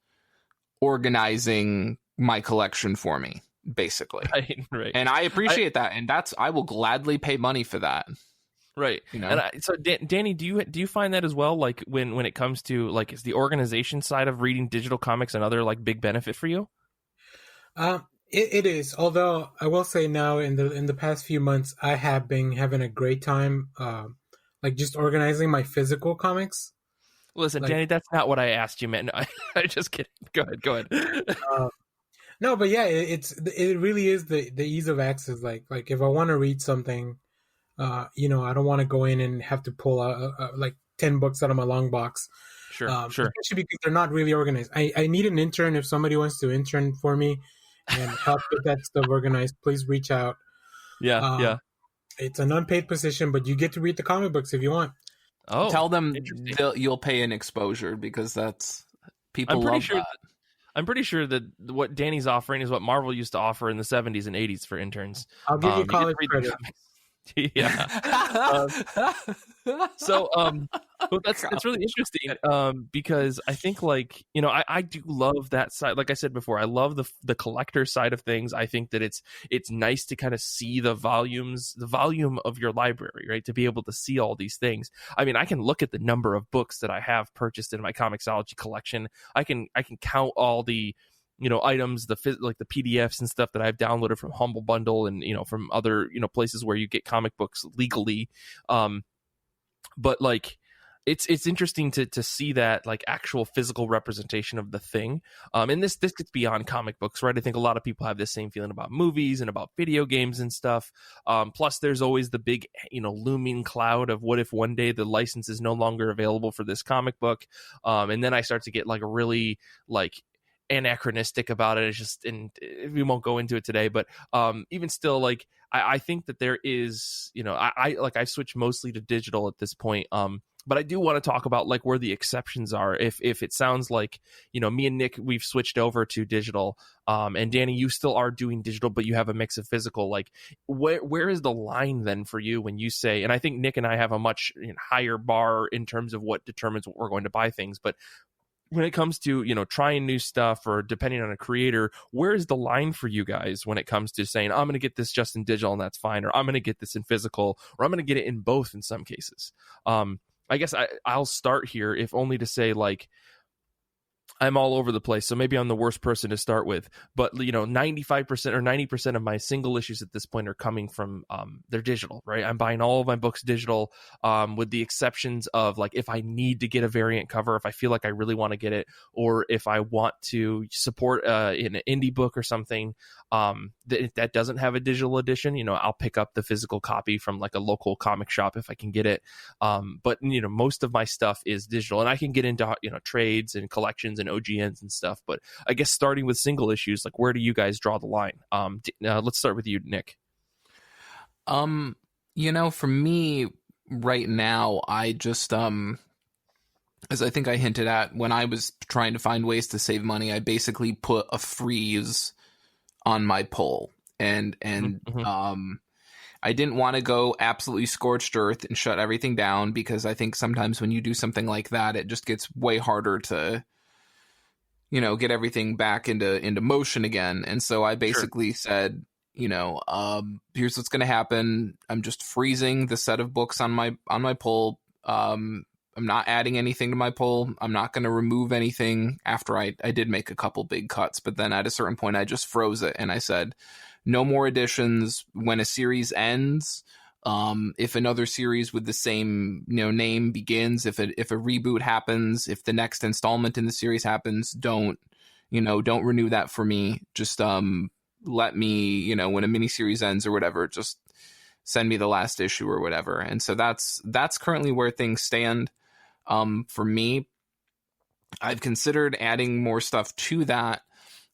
organizing my collection for me, basically. Right. And I appreciate that, and I will gladly pay money for that. Right. You know? And so Danny, do you find that as well? Like when it comes to, like, is the organization side of reading digital comics another, like, big benefit for you? It is. Although I will say now in the past few months, I have been having a great time, like, just organizing my physical comics. Listen, like, Danny, that's not what I asked you, man. I just kidding. Go ahead. No, but yeah, it really is the ease of access. Like if I want to read something, you know, I don't want to go in and have to pull out like 10 books out of my long box. Sure. Especially because they're not really organized. I need an intern. If somebody wants to intern for me and help get that stuff organized, please reach out. Yeah. It's an unpaid position, but you get to read the comic books if you want. Oh, tell them you'll pay an exposure, because that's people love that. I'm pretty sure that what Danny's offering is what Marvel used to offer in the 70s and 80s for interns. I'll give you college credit. Yeah. So but that's really interesting, because I think, like, you know, I do love that side. Like I said before, I love the collector side of things. I think that it's nice to kind of see the volume of your library, right? To be able to see all these things. I mean, I can look at the number of books that I have purchased in my comiXology collection. I can count all the, you know, items, like the PDFs and stuff that I've downloaded from Humble Bundle and, you know, from other, you know, places where you get comic books legally. But, like, it's interesting to see that, like, actual physical representation of the thing. And this gets beyond comic books, right? I think a lot of people have this same feeling about movies and about video games and stuff. Plus there's always the big, you know, looming cloud of what if one day the license is no longer available for this comic book. And then I start to get, like, a really, like, anachronistic about it. It's just, and we won't go into it today, but even still, like, I think that there is, you know, I've switched mostly to digital at this point. But I do want to talk about, like, where the exceptions are. If it sounds like, you know, me and Nick, we've switched over to digital, and Danny, you still are doing digital, but you have a mix of physical. Like, where is the line then for you when you say? And I think Nick and I have a much, you know, higher bar in terms of what determines what we're going to buy things. But when it comes to, you know, trying new stuff or depending on a creator, where is the line for you guys when it comes to saying, I'm going to get this just in digital and that's fine, or I'm going to get this in physical, or I'm going to get it in both in some cases? I guess I'll start here, if only to say, like, I'm all over the place, so maybe I'm the worst person to start with. But, you know, 95% or 90% of my single issues at this point are coming from they're digital, right? I'm buying all of my books digital, with the exceptions of, like, if I need to get a variant cover, if I feel like I really want to get it, or if I want to support an indie book or something that doesn't have a digital edition, you know, I'll pick up the physical copy from, like, a local comic shop if I can get it. But, you know, most of my stuff is digital, and I can get into, you know, trades and collections and and OGNs and stuff. But I guess starting with single issues, like where do you guys draw the line? Let's start with you, Nick. For me right now, I just as I think I hinted at when I was trying to find ways to save money, I basically put a freeze on my pull, and I didn't want to go absolutely scorched earth and shut everything down, because I think sometimes when you do something like that, it just gets way harder to, get everything back into motion again. And so I basically said, here's what's going to happen. I'm just freezing the set of books on my pull. I'm not adding anything to my pull. I'm not going to remove anything after I did make a couple big cuts, but then at a certain point I just froze it and I said, no more additions. When a series ends, if another series with the same name begins, if a reboot happens, if the next installment in the series happens, don't renew that for me. Just let me, when a miniseries ends or whatever, just send me the last issue or whatever. And so that's currently where things stand. For me, I've considered adding more stuff to that,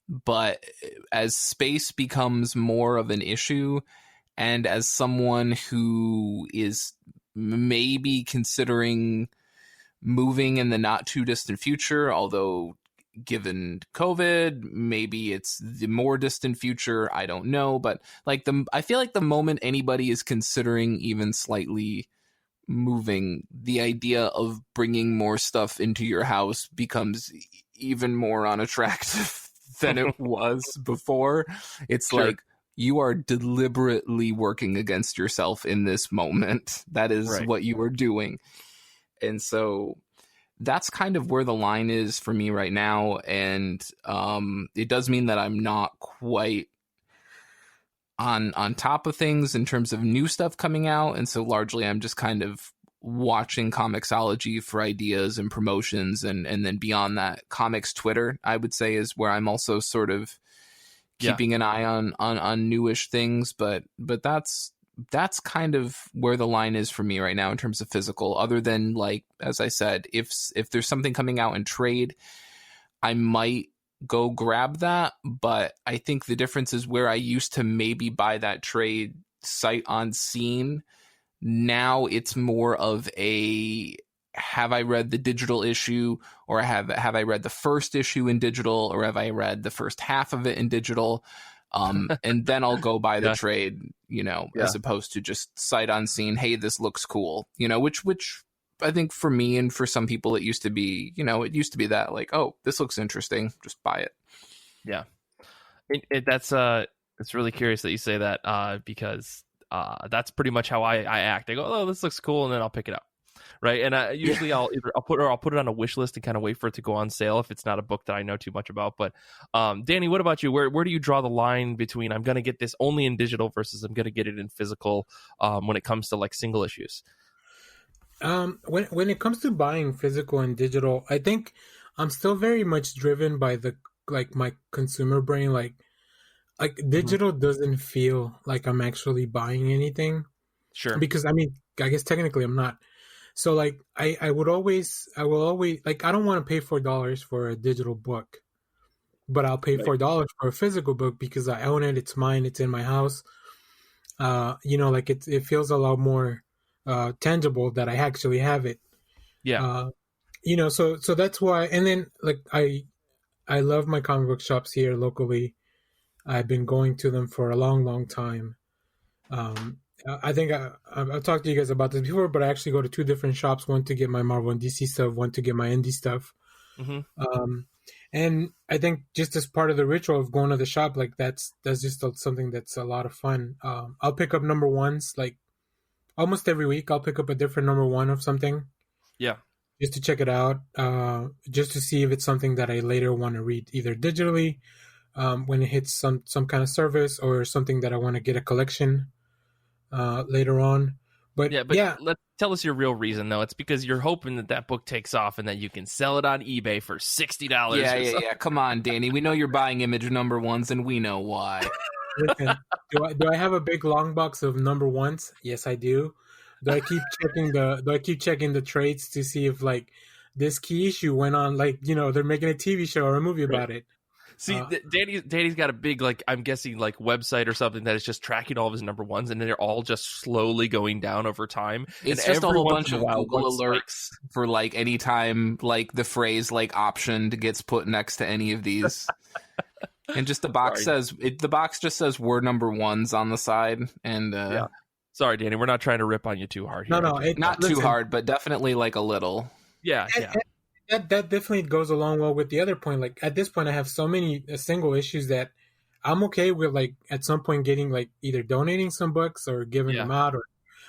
but as space becomes more of an issue, and as someone who is maybe considering moving in the not too distant future, although given COVID, maybe it's the more distant future, I don't know, but I feel like the moment anybody is considering even slightly moving, the idea of bringing more stuff into your house becomes even more unattractive than it was before. It's like you are deliberately working against yourself in this moment. That is what you are doing. And so that's kind of where the line is for me right now. And it does mean that I'm not quite on top of things in terms of new stuff coming out. And so largely I'm just kind of watching comiXology for ideas and promotions. And then beyond that, comics Twitter, I would say, is where I'm also sort of keeping an eye on newish things. But that's kind of where the line is for me right now in terms of physical, other than, like, as I said, if there's something coming out in trade, I might go grab that. But I think the difference is where I used to maybe buy that trade sight unseen. Now it's more of a, have I read the digital issue, or have I read the first issue in digital, or have I read the first half of it in digital? And then I'll go buy the trade, as opposed to just sight unseen. Hey, this looks cool, which I think for me and for some people, it used to be, that, like, oh, this looks interesting, just buy it. Yeah. It's really curious that you say that, because that's pretty much how I act. I go, oh, this looks cool, and then I'll pick it up. Right. And usually I'll put it on a wish list and kind of wait for it to go on sale if it's not a book that I know too much about. But Danny, what about you? Where do you draw the line between I'm going to get this only in digital versus I'm going to get it in physical when it comes to, like, single issues? When it comes to buying physical and digital, I think I'm still very much driven by my consumer brain. Like digital doesn't feel like I'm actually buying anything. Sure. Because I guess technically I'm not. So, like, I will always, like, I don't want to pay $4 for a digital book, but I'll pay $4 for a physical book because I own it. It's mine. It's in my house. Like, it feels a lot more tangible that I actually have it. Yeah. So that's why. And then, like, I love my comic book shops here locally. I've been going to them for a long, long time. I think I've talked to you guys about this before, but I actually go to two different shops, one to get my Marvel and DC stuff, one to get my indie stuff. Mm-hmm. And I think just as part of the ritual of going to the shop, like, that's just something that's a lot of fun. I'll pick up number ones, like, almost every week. I'll pick up a different number one of something. Yeah. Just to check it out, just to see if it's something that I later want to read, either digitally, when it hits some kind of service, or something that I want to get a collection later on. But let's tell us your real reason, though. It's because you're hoping that book takes off and that you can sell it on eBay for $60. Yeah. Come on, Danny. We know you're buying Image number ones, and we know why. Listen, do I have a big long box of number ones? Yes, I do. Do I keep checking the trades to see if, like, this key issue went on, like, they're making a TV show or a movie about it. See, Danny's got a big, like, I'm guessing, like, website or something that is just tracking all of his number ones, and they're all just slowly going down over time. It's and just a whole bunch of while, Google alerts for, like, anytime, like, the phrase, like, optioned gets put next to any of these. And just the box just says we're number ones on the side. And yeah. Sorry, Danny, we're not trying to rip on you too hard here. Not too hard, but definitely, like, a little. Yeah. That definitely goes along well with the other point. Like, at this point, I have so many single issues that I'm okay with, like, at some point getting, like, either donating some books or giving them out,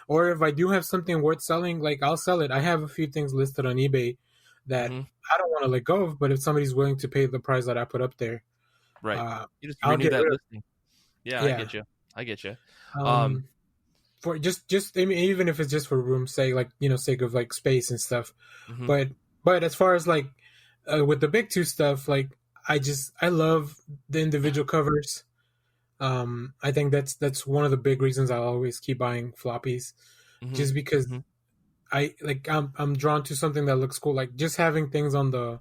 or if I do have something worth selling, like, I'll sell it. I have a few things listed on eBay that I don't want to let go of, but if somebody's willing to pay the price that I put up there, right, you just renew that listing. Yeah, I get you. For just I mean, even if it's just for room's sake, like, sake of, like, space and stuff, But as far as, like, with the big two stuff, like, I love the individual covers. I think that's one of the big reasons I always keep buying floppies, just because I'm drawn to something that looks cool. Like, just having things on the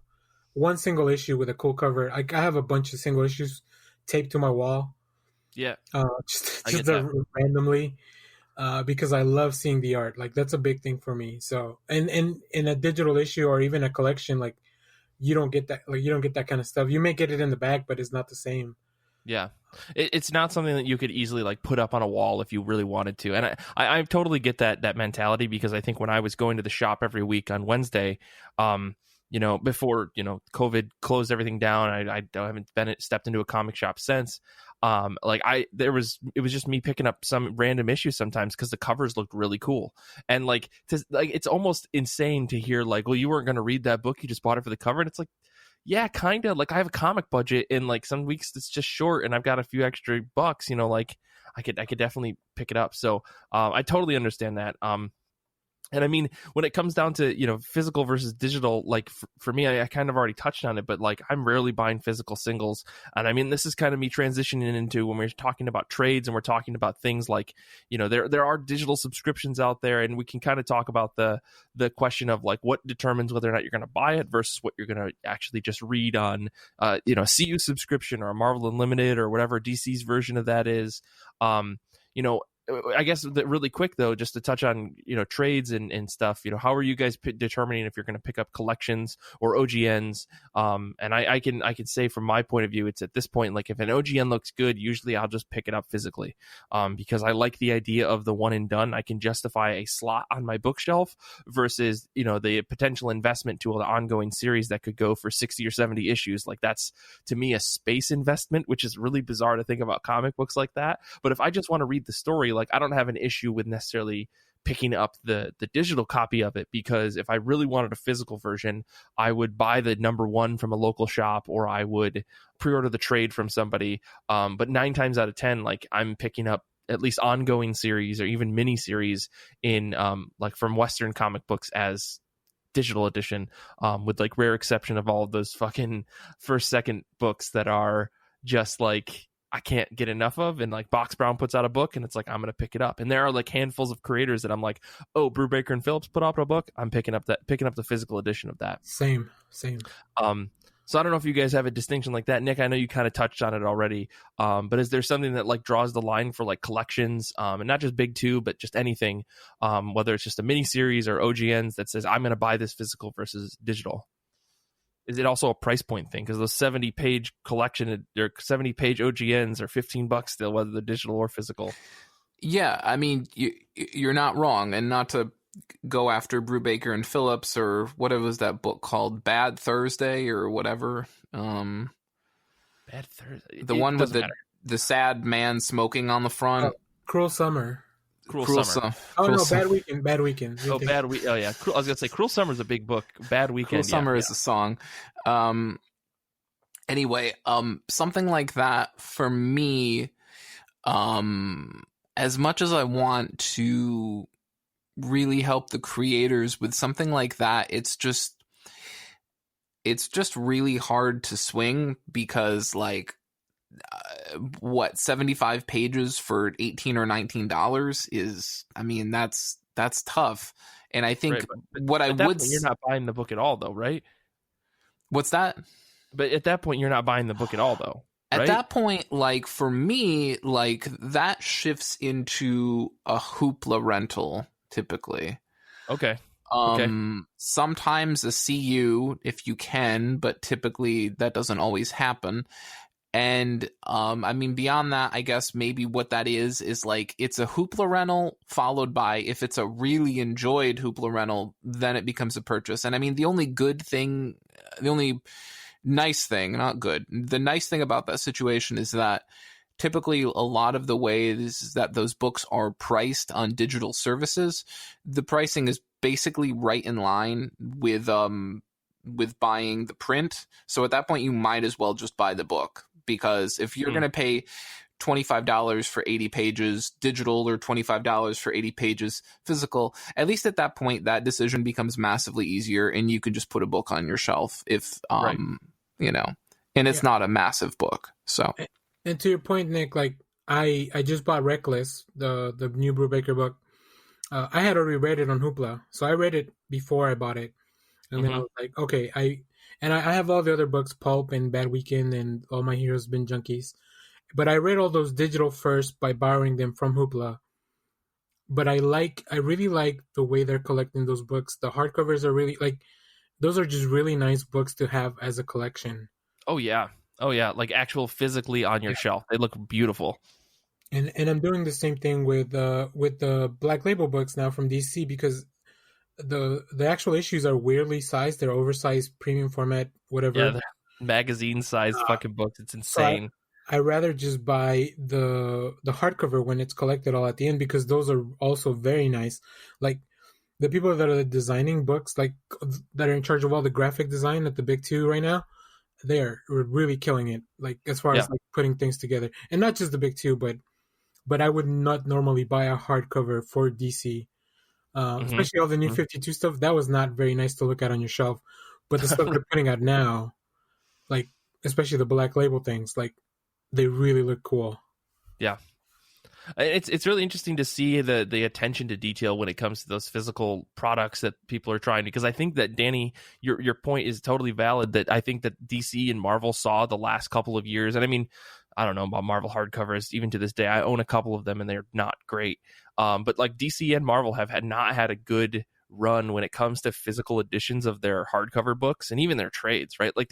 one single issue with a cool cover. I have a bunch of single issues taped to my wall. Yeah, just randomly. Because I love seeing the art. Like, that's a big thing for me. So, and in a digital issue or even a collection, like, you don't get that. Like, you don't get that kind of stuff. You may get it in the back, but it's not the same. Yeah, it's not something that you could easily, like, put up on a wall if you really wanted to. And I totally get that mentality, because I think when I was going to the shop every week on Wednesday, before COVID closed everything down, I haven't stepped into a comic shop since. It was just me picking up some random issues sometimes because the covers looked really cool, and it's almost insane to hear, like, well, you weren't going to read that book, you just bought it for the cover. And it's like, yeah, kind of. Like, I have a comic budget, and, like, some weeks it's just short, and I've got a few extra bucks. Like, I could definitely pick it up. So I totally understand that. And I mean, when it comes down to, physical versus digital, like, for me, I kind of already touched on it, but, like, I'm rarely buying physical singles. And I mean, this is kind of me transitioning into when we're talking about trades and we're talking about things like, there are digital subscriptions out there, and we can kind of talk about the question of, like, what determines whether or not you're going to buy it versus what you're going to actually just read on, a CU subscription or a Marvel Unlimited or whatever DC's version of that is. I guess really quick, though, just to touch on, trades and stuff, how are you guys determining if you're going to pick up collections or OGNs? And I can say from my point of view, it's at this point, like, if an OGN looks good, usually I'll just pick it up physically, because I like the idea of the one and done. I can justify a slot on my bookshelf versus, the potential investment to an ongoing series that could go for 60 or 70 issues. Like, that's, to me, a space investment, which is really bizarre to think about comic books like that. But if I just want to read the story, like, I don't have an issue with necessarily picking up the digital copy of it, because if I really wanted a physical version, I would buy the number one from a local shop, or I would pre-order the trade from somebody. But 9 times out of 10, like, I'm picking up at least ongoing series or even mini series in like from Western comic books as digital edition, with, like, rare exception of all of those fucking first second books that are just, like, I can't get enough of. And, like, Box Brown puts out a book and it's like, I'm going to pick it up. And there are, like, handfuls of creators that I'm like, oh, Brubaker and Phillips put out a book, I'm picking up the physical edition of that. Same. So I don't know if you guys have a distinction like that. Nick, I know you kind of touched on it already. But is there something that, like, draws the line for, like, collections, and not just big two, but just anything, whether it's just a mini series or OGNs that says, I'm going to buy this physical versus digital? Is it also a price point thing? Because those 70-page collection or 70-page OGNs are $15 still, whether they're digital or physical. Yeah, I mean, you're not wrong, and not to go after Brubaker and Phillips or whatever was that book called, Bad Thursday or whatever. Bad Thursday. The one with the sad man smoking on the front. Cruel Summer. Cruel Summer. Bad Weekend. Oh, Bad Week. Oh, yeah. I was gonna say Cruel Summer is a big book. Bad Weekend. Cruel Summer is a song. Anyway, something like that for me. As much as I want to really help the creators with something like that, it's just really hard to swing, because, like, 75 pages for $18 or $19 is, I mean, that's that's tough. And I think Right, but what I at that would... point, you're not buying the book at all, though, right? What's that? But at that point, you're not buying the book at all, though, right? At that point, like, for me, like, that shifts into a Hoopla rental, typically. Okay. Okay. Sometimes a CU if you can, but typically that doesn't always happen. And I mean, beyond that, I guess maybe what that is like, it's a Hoopla rental followed by, if it's a really enjoyed Hoopla rental, then it becomes a purchase. And I mean, the only nice thing, not good, the nice thing about that situation is that typically a lot of the ways that those books are priced on digital services, the pricing is basically right in line with buying the print. So at that point, you might as well just buy the book, because if you're going to pay $25 for 80 pages digital or $25 for 80 pages physical, at least at that point, that decision becomes massively easier, and you can just put a book on your shelf if, you know, and it's not a massive book. So, and to your point, Nick, like I just bought Reckless, the new Brubaker book. I had already read it on Hoopla, so I read it before I bought it, and then I was like, okay, I have all the other books, Pulp and Bad Weekend and All My Heroes Been Junkies, but I read all those digital first by borrowing them from Hoopla. But I really like the way they're collecting those books. The hardcovers are really, like, those are just really nice books to have as a collection. Oh yeah, like actual physically on your shelf. They look beautiful. And I'm doing the same thing with the Black Label books now from DC, because the actual issues are weirdly sized. They're oversized premium format, whatever. Yeah, magazine sized fucking books. It's insane. So I rather just buy the hardcover when it's collected all at the end, because those are also very nice. Like the people that are designing books, like that are in charge of all the graphic design at the big two right now, they're really killing it. Like as far as like putting things together, and not just the big two, but I would not normally buy a hardcover for DC, especially all the new 52 stuff. That was not very nice to look at on your shelf. But the stuff they're putting out now, like especially the Black Label things, like they really look cool. Yeah. It's really interesting to see the attention to detail when it comes to those physical products that people are trying, because I think that, Danny, your point is totally valid, that I think that DC and Marvel saw the last couple of years. And I mean, I don't know about Marvel hardcovers. Even to this day, I own a couple of them and they're not great. But like DC and Marvel have not had a good run when it comes to physical editions of their hardcover books and even their trades, right? Like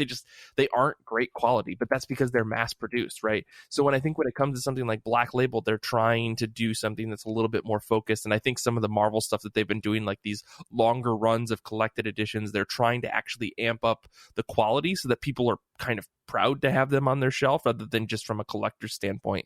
they aren't great quality, but that's because they're mass produced, right? So when it comes to something like Black Label, they're trying to do something that's a little bit more focused. And I think some of the Marvel stuff that they've been doing, like these longer runs of collected editions, they're trying to actually amp up the quality so that people are kind of proud to have them on their shelf rather than just from a collector's standpoint.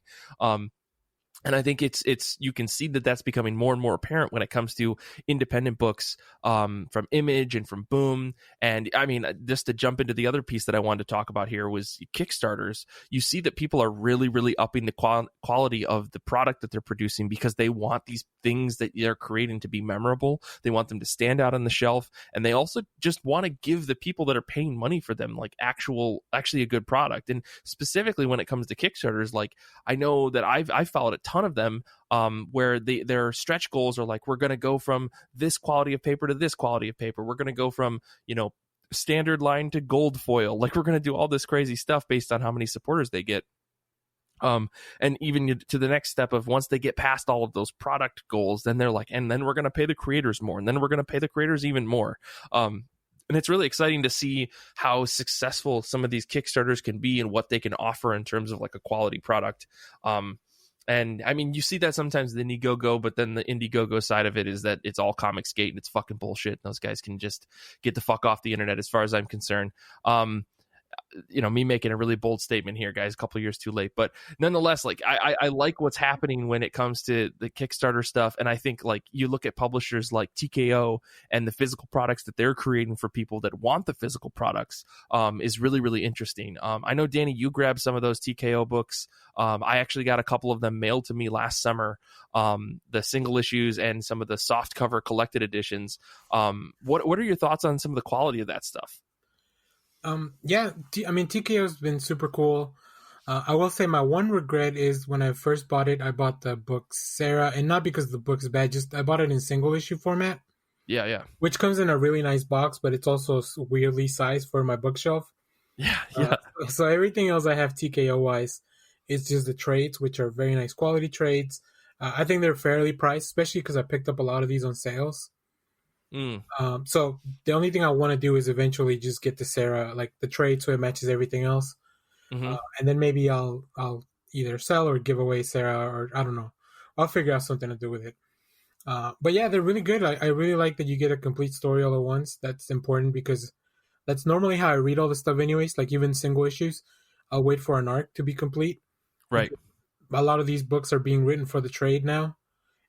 And I think it's you can see that that's becoming more and more apparent when it comes to independent books from Image and from Boom. And I mean, just to jump into the other piece that I wanted to talk about here was Kickstarters. You see that people are really, really upping the quality of the product that they're producing, because they want these things that they're creating to be memorable. They want them to stand out on the shelf. And they also just want to give the people that are paying money for them, like actually a good product. And specifically when it comes to Kickstarters, like I know that I've followed a ton of them where their stretch goals are like, we're going to go from this quality of paper to this quality of paper. We're going to go from, standard line to gold foil. Like we're going to do all this crazy stuff based on how many supporters they get. And even to the next step of once they get past all of those product goals, then they're like, and then we're going to pay the creators more, and then we're going to pay the creators even more. And it's really exciting to see how successful some of these Kickstarters can be and what they can offer in terms of like a quality product. And I mean, you see that sometimes in the Indiegogo, but then the Indiegogo side of it is that it's all Comicsgate and it's fucking bullshit. Those guys can just get the fuck off the internet as far as I'm concerned. Me making a really bold statement here, guys, a couple of years too late, but nonetheless, like I like what's happening when it comes to the Kickstarter stuff. And I think like you look at publishers like TKO and the physical products that they're creating for people that want the physical products is really, really interesting. I know, Danny, you grabbed some of those TKO books. I actually got a couple of them mailed to me last summer, the single issues and some of the soft cover collected editions. What are your thoughts on some of the quality of that stuff? TKO's been super cool. I will say my one regret is when I first bought it, I bought the book Sarah, and not because the book's bad, just I bought it in single issue format, Yeah. which comes in a really nice box, but it's also weirdly sized for my bookshelf. Yeah. So everything else I have TKO wise, it's just the trades, which are very nice quality trades. I think they're fairly priced, especially because I picked up a lot of these on sales. So the only thing I want to do is eventually just get the Sarah, like the trade, so it matches everything else. And then maybe I'll either sell or give away Sarah, or I don't know. I'll figure out something to do with it. But yeah, they're really good. I really like that you get a complete story all at once. That's important because that's normally how I read all the stuff anyways. Like even single issues, I'll wait for an arc to be complete. Right. A lot of these books are being written for the trade now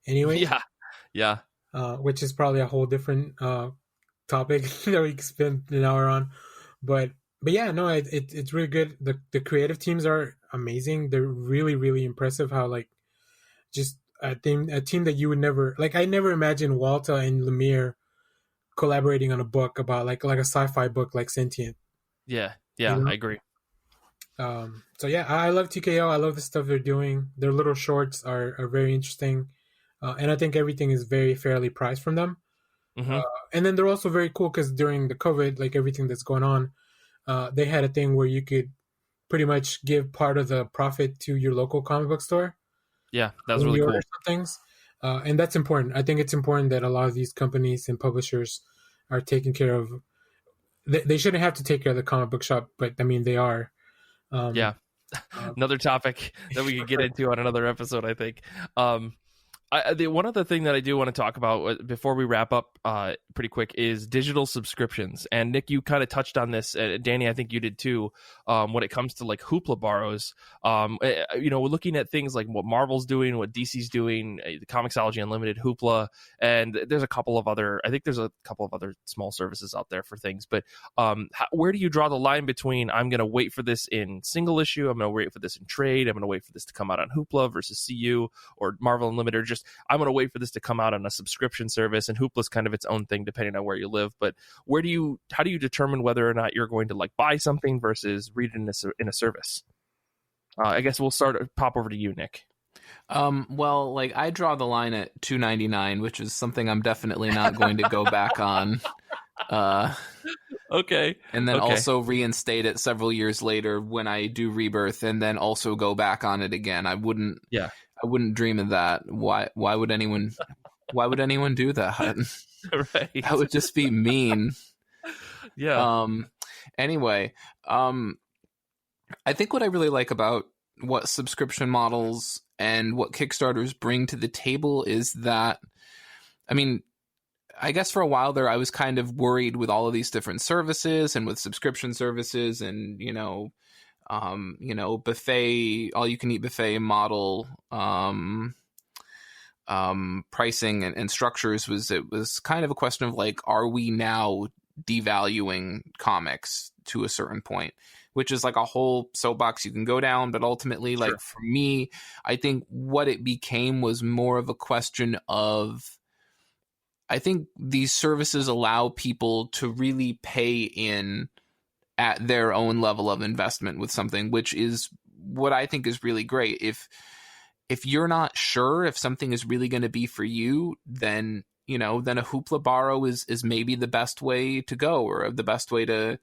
anyway. Yeah. Which is probably a whole different topic that we could spend an hour on. But yeah, no, it's really good. The creative teams are amazing. They're really, really impressive how like just a team that you would never like. I never imagined Walter and Lemire collaborating on a book about like a sci-fi book like Sentient. Yeah, You know? I agree. So yeah, I love TKO. I love the stuff they're doing. Their little shorts are very interesting. And I think everything is very fairly priced from them. And then they're also very cool because during the COVID, like everything that's going on, they had a thing where you could pretty much give part of the profit to your local comic book store. Yeah, that was really cool. Things. And that's important. I think it's important that a lot of these companies and publishers are taking care of. They shouldn't have to take care of the comic book shop, but I mean they are. Another topic that we could get into on another episode, I think. One other thing that I do want to talk about before we wrap up pretty quick is digital subscriptions. And Nick, you kind of touched on this. Danny, I think you did too. When it comes to like Hoopla borrows, we're looking at things like what Marvel's doing, what DC's doing, the comiXology Unlimited, Hoopla, and there's a couple of other small services out there for things. But where do you draw the line between I'm going to wait for this in single issue, I'm going to wait for this in trade, I'm going to wait for this to come out on Hoopla versus CU or Marvel Unlimited, or just I'm going to wait for this to come out on a subscription service, and Hoopla's kind of its own thing depending on where you live. But how do you determine whether or not you're going to like buy something versus read it in a service? I guess we'll pop over to you, Nick. Well, like I draw the line at $2.99, which is something I'm definitely not going to go back on. Okay. And then also reinstate it several years later when I do Rebirth, and then also go back on it again. I wouldn't dream of that. Why would anyone do that? Right. That would just be mean. Yeah. Anyway, I think what I really like about what subscription models and what Kickstarters bring to the table is that, I mean, I guess for a while there, I was kind of worried with all of these different services and with subscription services and, buffet, all you can eat buffet model, pricing and structures it was kind of a question of like, are we now devaluing comics to a certain point, which is like a whole soapbox you can go down. But ultimately, like for me, I think what it became was more of a question of, I think these services allow people to really pay in at their own level of investment with something, which is what I think is really great. If you're not sure if something is really going to be for you, then a Hoopla borrow is maybe the best way to go, or the best way to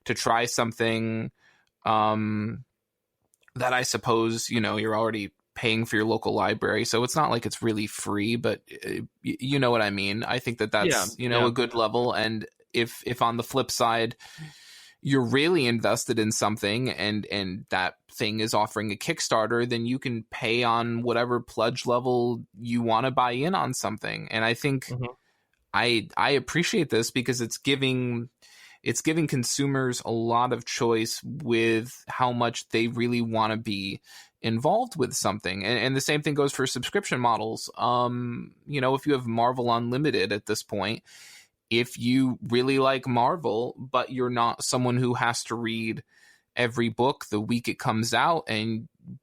try something that I suppose, you're already paying for your local library. So it's not like it's really free, but you know what I mean? I think that's a good level. And if on the flip side, you're really invested in something and that thing is offering a Kickstarter, then you can pay on whatever pledge level you want to buy in on something. And I think I appreciate this because it's giving consumers a lot of choice with how much they really want to be involved with something. And the same thing goes for subscription models. If you have Marvel Unlimited at this point, if you really like Marvel, but you're not someone who has to read every book the week it comes out,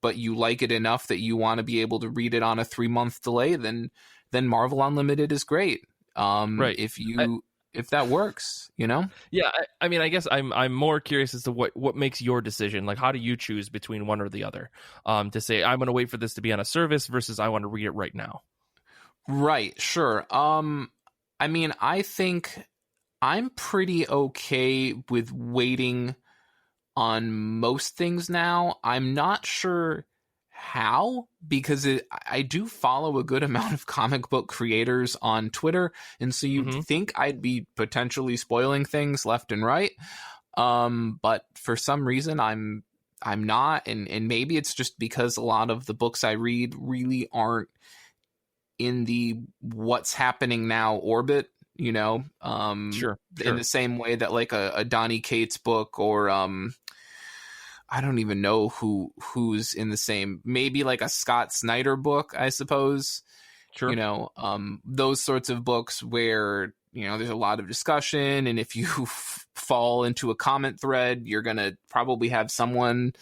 but you like it enough that you want to be able to read it on a 3-month delay, then Marvel Unlimited is great. Right. If you if that works, you know? Yeah, I mean, I guess I'm more curious as to what makes your decision. Like, how do you choose between one or the other? To say I'm going to wait for this to be on a service versus I want to read it right now. Right, sure. I mean, I think I'm pretty okay with waiting on most things now. I'm not sure how, because I do follow a good amount of comic book creators on Twitter, and so you'd think I'd be potentially spoiling things left and right. But for some reason I'm not, and maybe it's just because a lot of the books I read really aren't in the what's happening now orbit, you know. Sure. In the same way that like a Donny Cates book, or I don't even know who's in the same, maybe like a Scott Snyder book, I suppose. Sure. You know, those sorts of books where, you know, there's a lot of discussion, and if you fall into a comment thread, you're going to probably have someone,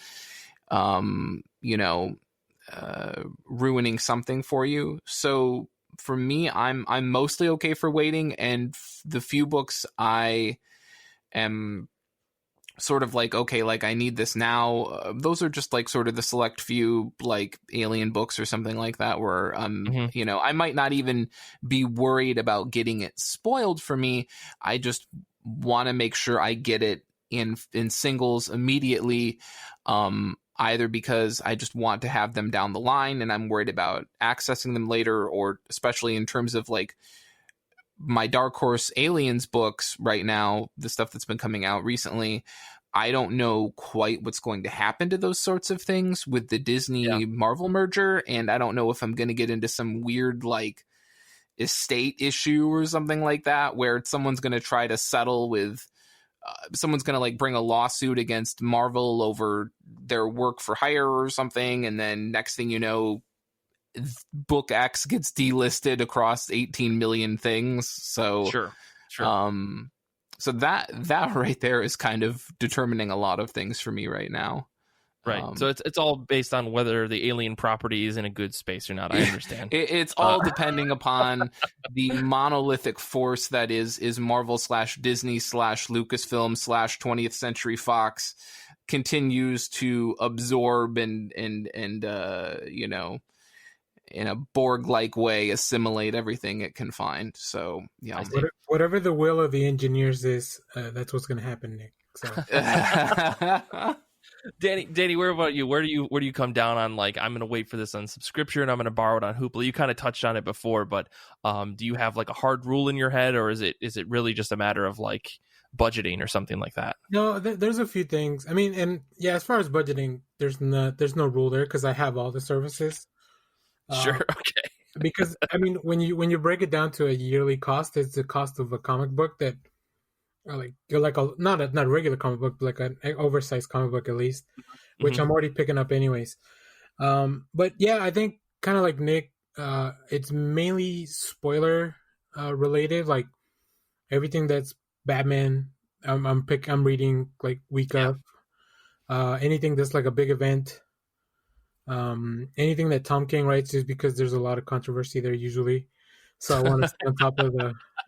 you know, ruining something for you. So for me, I'm mostly okay for waiting, and the few books I am sort of like, okay, like I need this now, those are just like sort of the select few, like Alien books or something like that, where you know, I might not even be worried about getting it spoiled for me. I just want to make sure I get it in singles immediately, either because I just want to have them down the line and I'm worried about accessing them later, or especially in terms of like my Dark Horse Aliens books right now, the stuff that's been coming out recently, I don't know quite what's going to happen to those sorts of things with the Disney Marvel merger, and I don't know if I'm going to get into some weird like estate issue or something like that, where someone's going to try to settle with someone's going to like bring a lawsuit against Marvel over their work for hire or something, and then next thing you know, book X gets delisted across 18 million things. So sure. So that right there is kind of determining a lot of things for me right now. Right. So it's all based on whether the Alien property is in a good space or not. I understand. It's all depending upon the monolithic force that is Marvel / Disney / Lucasfilm / 20th Century Fox continues to absorb and you know, in a Borg-like way, assimilate everything it can find. So yeah, whatever the will of the engineers is, that's what's going to happen, Nick. So. Danny, where about you? Where do you come down on, like, I'm going to wait for this on subscription, I'm going to borrow it on Hoopla? You kind of touched on it before, but do you have like a hard rule in your head, or is it really just a matter of like budgeting or something like that? No, there's a few things. I mean, and yeah, as far as budgeting, there's no rule there because I have all the services. Sure. Okay. Because I mean, when you break it down to a yearly cost, it's the cost of a comic book that, like, you're like not a regular comic book, but like an oversized comic book at least, which I'm already picking up anyways. But yeah, I think kind of like Nick, it's mainly spoiler related, like everything that's Batman. I'm reading like week of. Anything that's like a big event. Anything that Tom King writes, is because there's a lot of controversy there usually, so I want to stay on top of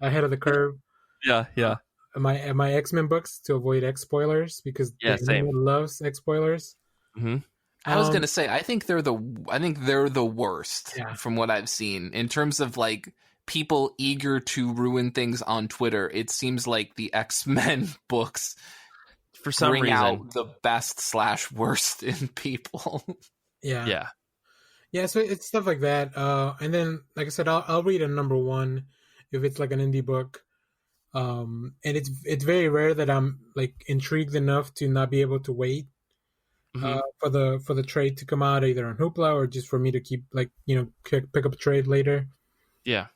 ahead of the curve. Yeah. My X-Men books to avoid X spoilers, because same. loves X spoilers. I was gonna say, I think they're the worst from what I've seen in terms of like people eager to ruin things on Twitter. It seems like the X-Men books for some bring reason out the best / worst in people. Yeah. So it's stuff like that. And then, like I said, I'll read a number one if it's like an indie book. And it's very rare that I'm like intrigued enough to not be able to wait for the trade to come out, either on Hoopla or just for me to keep, like, you know, pick up a trade later. Yeah.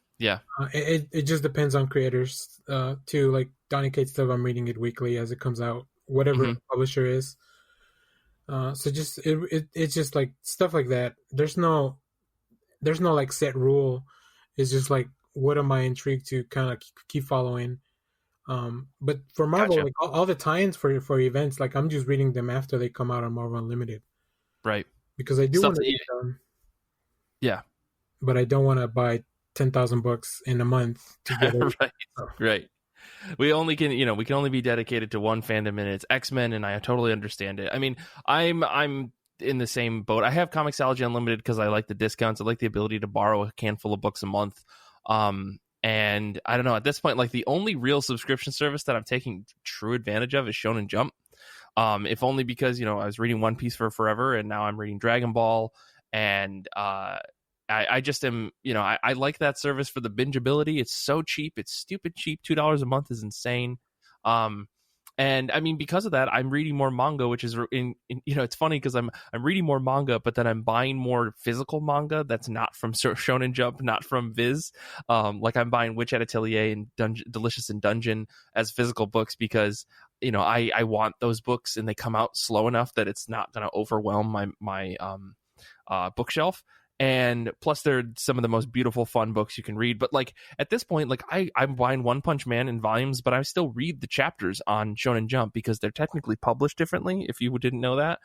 It just depends on creators too. Like Donny Cates stuff, I'm reading it weekly as it comes out, whatever the publisher is. So just it's just like stuff like that. There's no like set rule. It's just like, what am I intrigued to kind of keep following? But for Marvel, Gotcha. like all the tie-ins for events, like I'm just reading them after they come out on Marvel Unlimited. Right. Because I do want to read them. Yeah. But I don't want to buy 10,000 books in a month to get it. Right. we can only be dedicated to one fandom, and it's X-Men, and I totally understand it. I mean, I'm in the same boat. I have comiXology Unlimited because I like the discounts. I like the ability to borrow a handful of books a month. And I don't know, at this point, like the only real subscription service that I'm taking true advantage of is Shonen Jump. If only because, I was reading One Piece for forever, and now I'm reading Dragon Ball, and I just am, I like that service for the bingeability. It's so cheap. It's stupid cheap. $2 a month is insane. And I mean, because of that, I'm reading more manga, which is it's funny because I'm reading more manga, but then I'm buying more physical manga that's not from Shonen Jump, not from Viz. Like I'm buying Witch at Atelier and Delicious in Dungeon as physical books because, I want those books, and they come out slow enough that it's not going to overwhelm my bookshelf. And plus, they're some of the most beautiful, fun books you can read. But like at this point, like I'm buying One Punch Man in volumes, but I still read the chapters on Shonen Jump because they're technically published differently. If you didn't know that,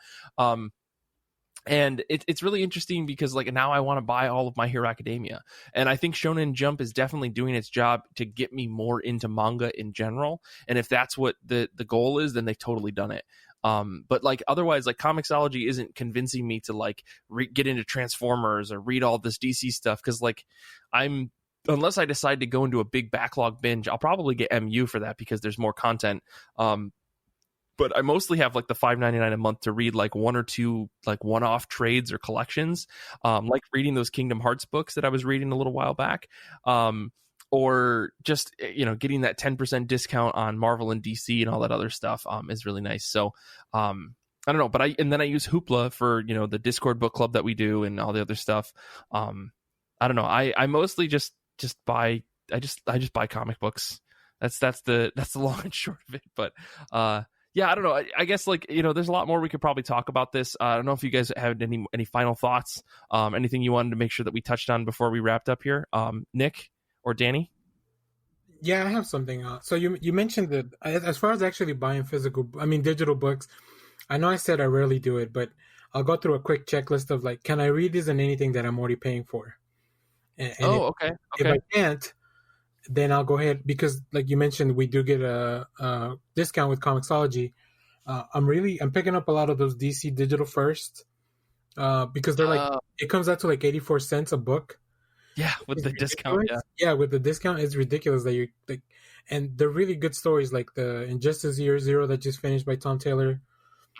and it's really interesting because like now I want to buy all of My Hero Academia, and I think Shonen Jump is definitely doing its job to get me more into manga in general. And if that's what the goal is, then they've totally done it. But like otherwise, like comiXology isn't convincing me to like get into Transformers or read all this DC stuff because like unless I decide to go into a big backlog binge, I'll probably get MU for that because there's more content. But I mostly have like the $5.99 a month to read like one or two like one-off trades or collections, like reading those Kingdom Hearts books that I was reading a little while back. Or just, getting that 10% discount on Marvel and DC and all that other stuff is really nice. So I don't know, but I use Hoopla for, the Discord book club that we do and all the other stuff. I don't know. I mostly just buy, I just buy comic books. That's the long and short of it. But yeah, I don't know. I guess like, there's a lot more we could probably talk about this. I don't know if you guys have any final thoughts, anything you wanted to make sure that we touched on before we wrapped up here. Nick or Danny? Yeah, I have something. So you mentioned that as far as actually buying digital books, I know I said I rarely do it, but I'll go through a quick checklist of like, can I read this in anything that I'm already paying for? And okay. If I can't, then I'll go ahead because, like you mentioned, we do get a discount with comiXology. I'm picking up a lot of those DC digital first because they're like it comes out to like 84 cents a book. Yeah, with the discount. Yeah, with the discount, it's ridiculous that you like, and they're really good stories like the Injustice Year Zero that just finished by Tom Taylor.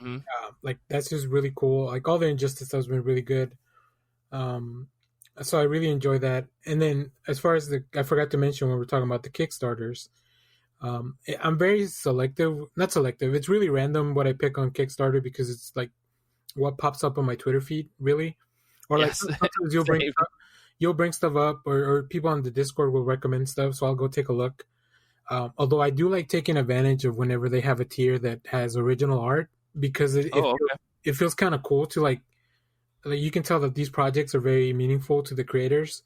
Mm-hmm. Like that's just really cool. Like all the Injustice stuff's been really good. So I really enjoy that. And then as far as I forgot to mention when we're talking about the Kickstarters, I'm very selective. Not selective. It's really random what I pick on Kickstarter because it's like what pops up on my Twitter feed, really, or like sometimes you'll bring stuff up or people on the Discord will recommend stuff, so I'll go take a look. Although I do like taking advantage of whenever they have a tier that has original art because it feels kind of cool to like you can tell that these projects are very meaningful to the creators.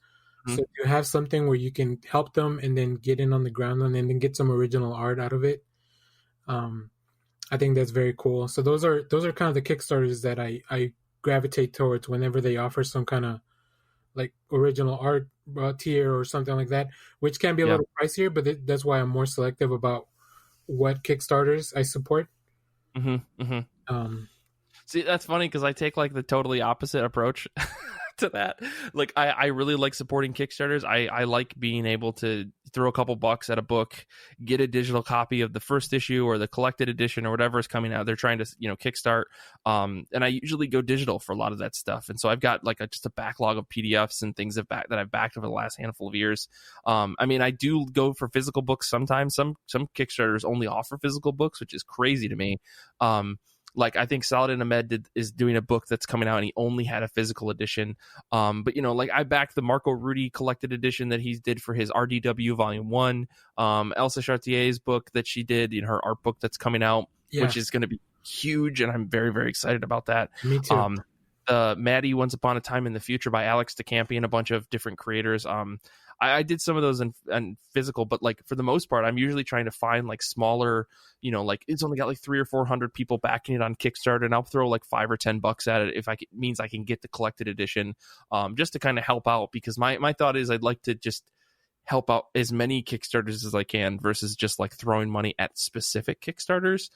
Mm-hmm. So you have something where you can help them and then get in on the ground and then get some original art out of it. I think that's very cool. So those are kind of the Kickstarters that I gravitate towards whenever they offer some kind of like original art tier or something like that, which can be a little pricier, but that's why I'm more selective about what Kickstarters I support. Mm-hmm. Mm-hmm. See, that's funny because I take like the totally opposite approach to that. Like I really like supporting Kickstarters. I like being able to throw a couple bucks at a book, get a digital copy of the first issue or the collected edition or whatever is coming out. They're trying to, kickstart. And I usually go digital for a lot of that stuff. And so I've got like just a backlog of PDFs and things that I've backed over the last handful of years. I mean, I do go for physical books sometimes. Some Kickstarters only offer physical books, which is crazy to me. Like I think Saladin Ahmed is doing a book that's coming out and he only had a physical edition. But like I backed the Marco Rudy collected edition that he did for his RDW Volume 1. Elsa Chartier's book that she did in her art book that's coming out, which is going to be huge, and I'm very, very excited about that. Me too. Maddie Once Upon a Time in the Future by Alex DeCampi and a bunch of different creators. I did some of those in physical, but like for the most part, I'm usually trying to find like smaller, like it's only got like 300 or 400 people backing it on Kickstarter, and I'll throw like $5 or $10 at it if means I can get the collected edition, just to kind of help out. Because my thought is I'd like to just help out as many Kickstarters as I can versus just like throwing money at specific Kickstarters.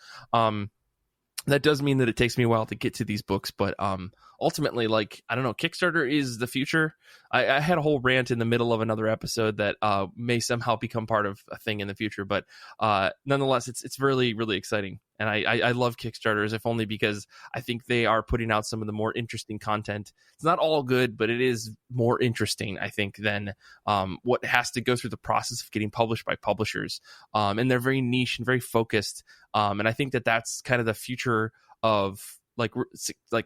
That does mean that it takes me a while to get to these books, but ultimately, like, I don't know, Kickstarter is the future. I had a whole rant in the middle of another episode that may somehow become part of a thing in the future, but nonetheless, it's really, really exciting. And I love Kickstarters, if only because I think they are putting out some of the more interesting content. It's not all good, but it is more interesting, I think, than what has to go through the process of getting published by publishers. And they're very niche and very focused. And I think that that's kind of the future of like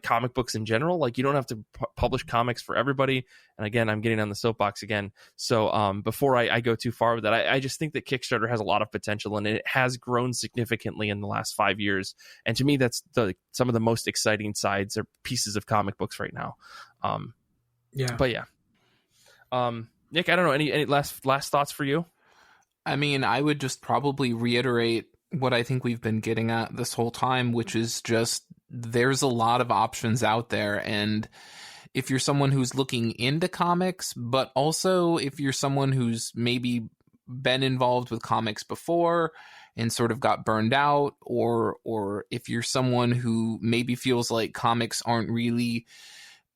comic books in general. Like, you don't have to publish comics for everybody. And again, I'm getting on the soapbox again. So before I go too far with that, I just think that Kickstarter has a lot of potential, and it has grown significantly in the last 5 years. And to me, that's some of the most exciting sides or pieces of comic books right now. But yeah. Nick, I don't know, any last thoughts for you? I mean, I would just probably reiterate what I think we've been getting at this whole time, which is just there's a lot of options out there. And if you're someone who's looking into comics, but also if you're someone who's maybe been involved with comics before and sort of got burned out, or if you're someone who maybe feels like comics aren't really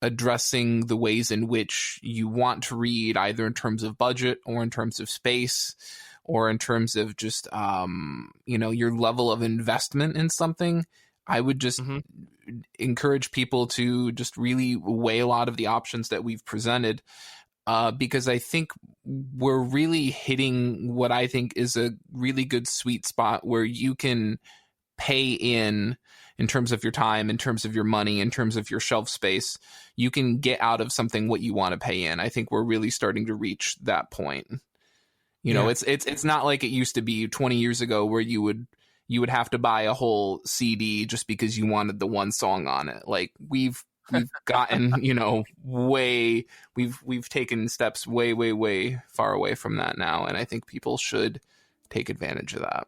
addressing the ways in which you want to read, either in terms of budget or in terms of space, or in terms of just, your level of investment in something, I would just encourage people to just really weigh a lot of the options that we've presented, because I think we're really hitting what I think is a really good sweet spot where you can pay in terms of your time, in terms of your money, in terms of your shelf space. You can get out of something what you want to pay in. I think we're really starting to reach that point. It's not like it used to be 20 years ago where you would have to buy a whole CD just because you wanted the one song on it. Like, we've gotten, we've taken steps way far away from that now. And I think people should take advantage of that.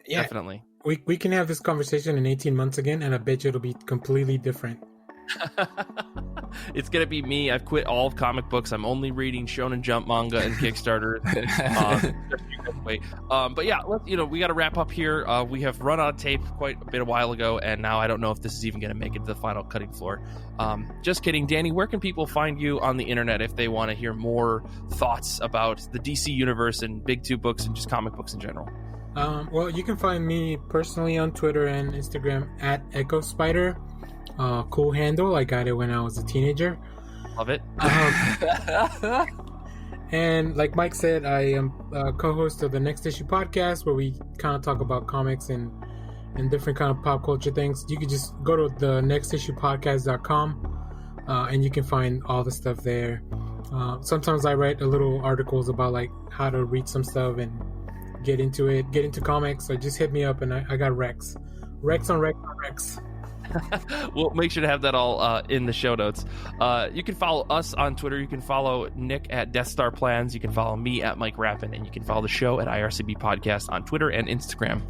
Yeah, definitely. We can have this conversation in 18 months again, and I bet you it'll be completely different. It's gonna be me. I've quit all comic books. I'm only reading Shonen Jump manga and Kickstarter. But yeah, we got to wrap up here. We have run out of tape quite a bit a while ago, and now I don't know if this is even going to make it to the final cutting floor. Just kidding, Danny. Where can people find you on the internet if they want to hear more thoughts about the DC universe and Big Two books and just comic books in general? Well, you can find me personally on Twitter and Instagram at Echo Spider. Cool handle. I got it when I was a teenager. Love it. And like Mike said, I am a co-host of the Next Issue podcast, where we kind of talk about comics and different kind of pop culture things. You can just go to the nextissuepodcast.com and you can find all the stuff there. Sometimes I write little articles about like how to read some stuff and get into comics. So just hit me up, and I got Rex on Rex. We'll make sure to have that all in the show notes. You can follow us on Twitter. You can follow Nick at Death Star Plans. You can follow me at Mike Rappin, and you can follow the show at IRCB Podcast on Twitter and Instagram.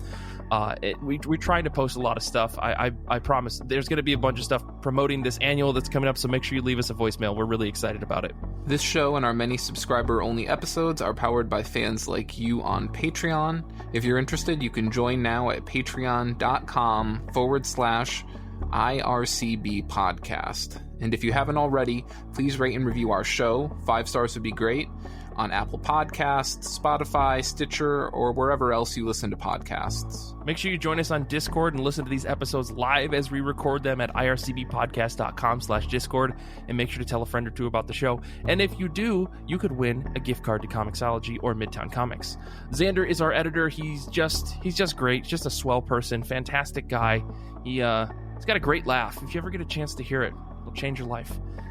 We're trying to post a lot of stuff. I promise there's going to be a bunch of stuff promoting this annual that's coming up, so make sure you leave us a voicemail. We're really excited about it. This show and our many subscriber-only episodes are powered by fans like you on Patreon. If you're interested, you can join now at patreon.com/IRCB Podcast. And if you haven't already, please rate and review our show. 5 stars would be great. On Apple Podcasts, Spotify, Stitcher, or wherever else you listen to podcasts. Make sure you join us on Discord and listen to these episodes live as we record them at ircbpodcast.com/Discord. And make sure to tell a friend or two about the show. And if you do, you could win a gift card to comiXology or Midtown Comics. Xander is our editor. He's just great. Just a swell person. Fantastic guy. He's got a great laugh. If you ever get a chance to hear it, it'll change your life.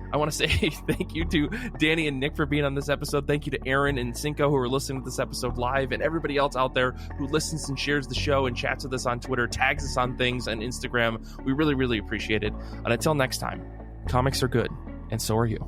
I want to say thank you to Danny and Nick for being on this episode. Thank you to Aaron and Cinco who are listening to this episode live, and everybody else out there who listens and shares the show and chats with us on Twitter, tags us on things on Instagram. We really, really appreciate it. And until next time, comics are good, and so are you.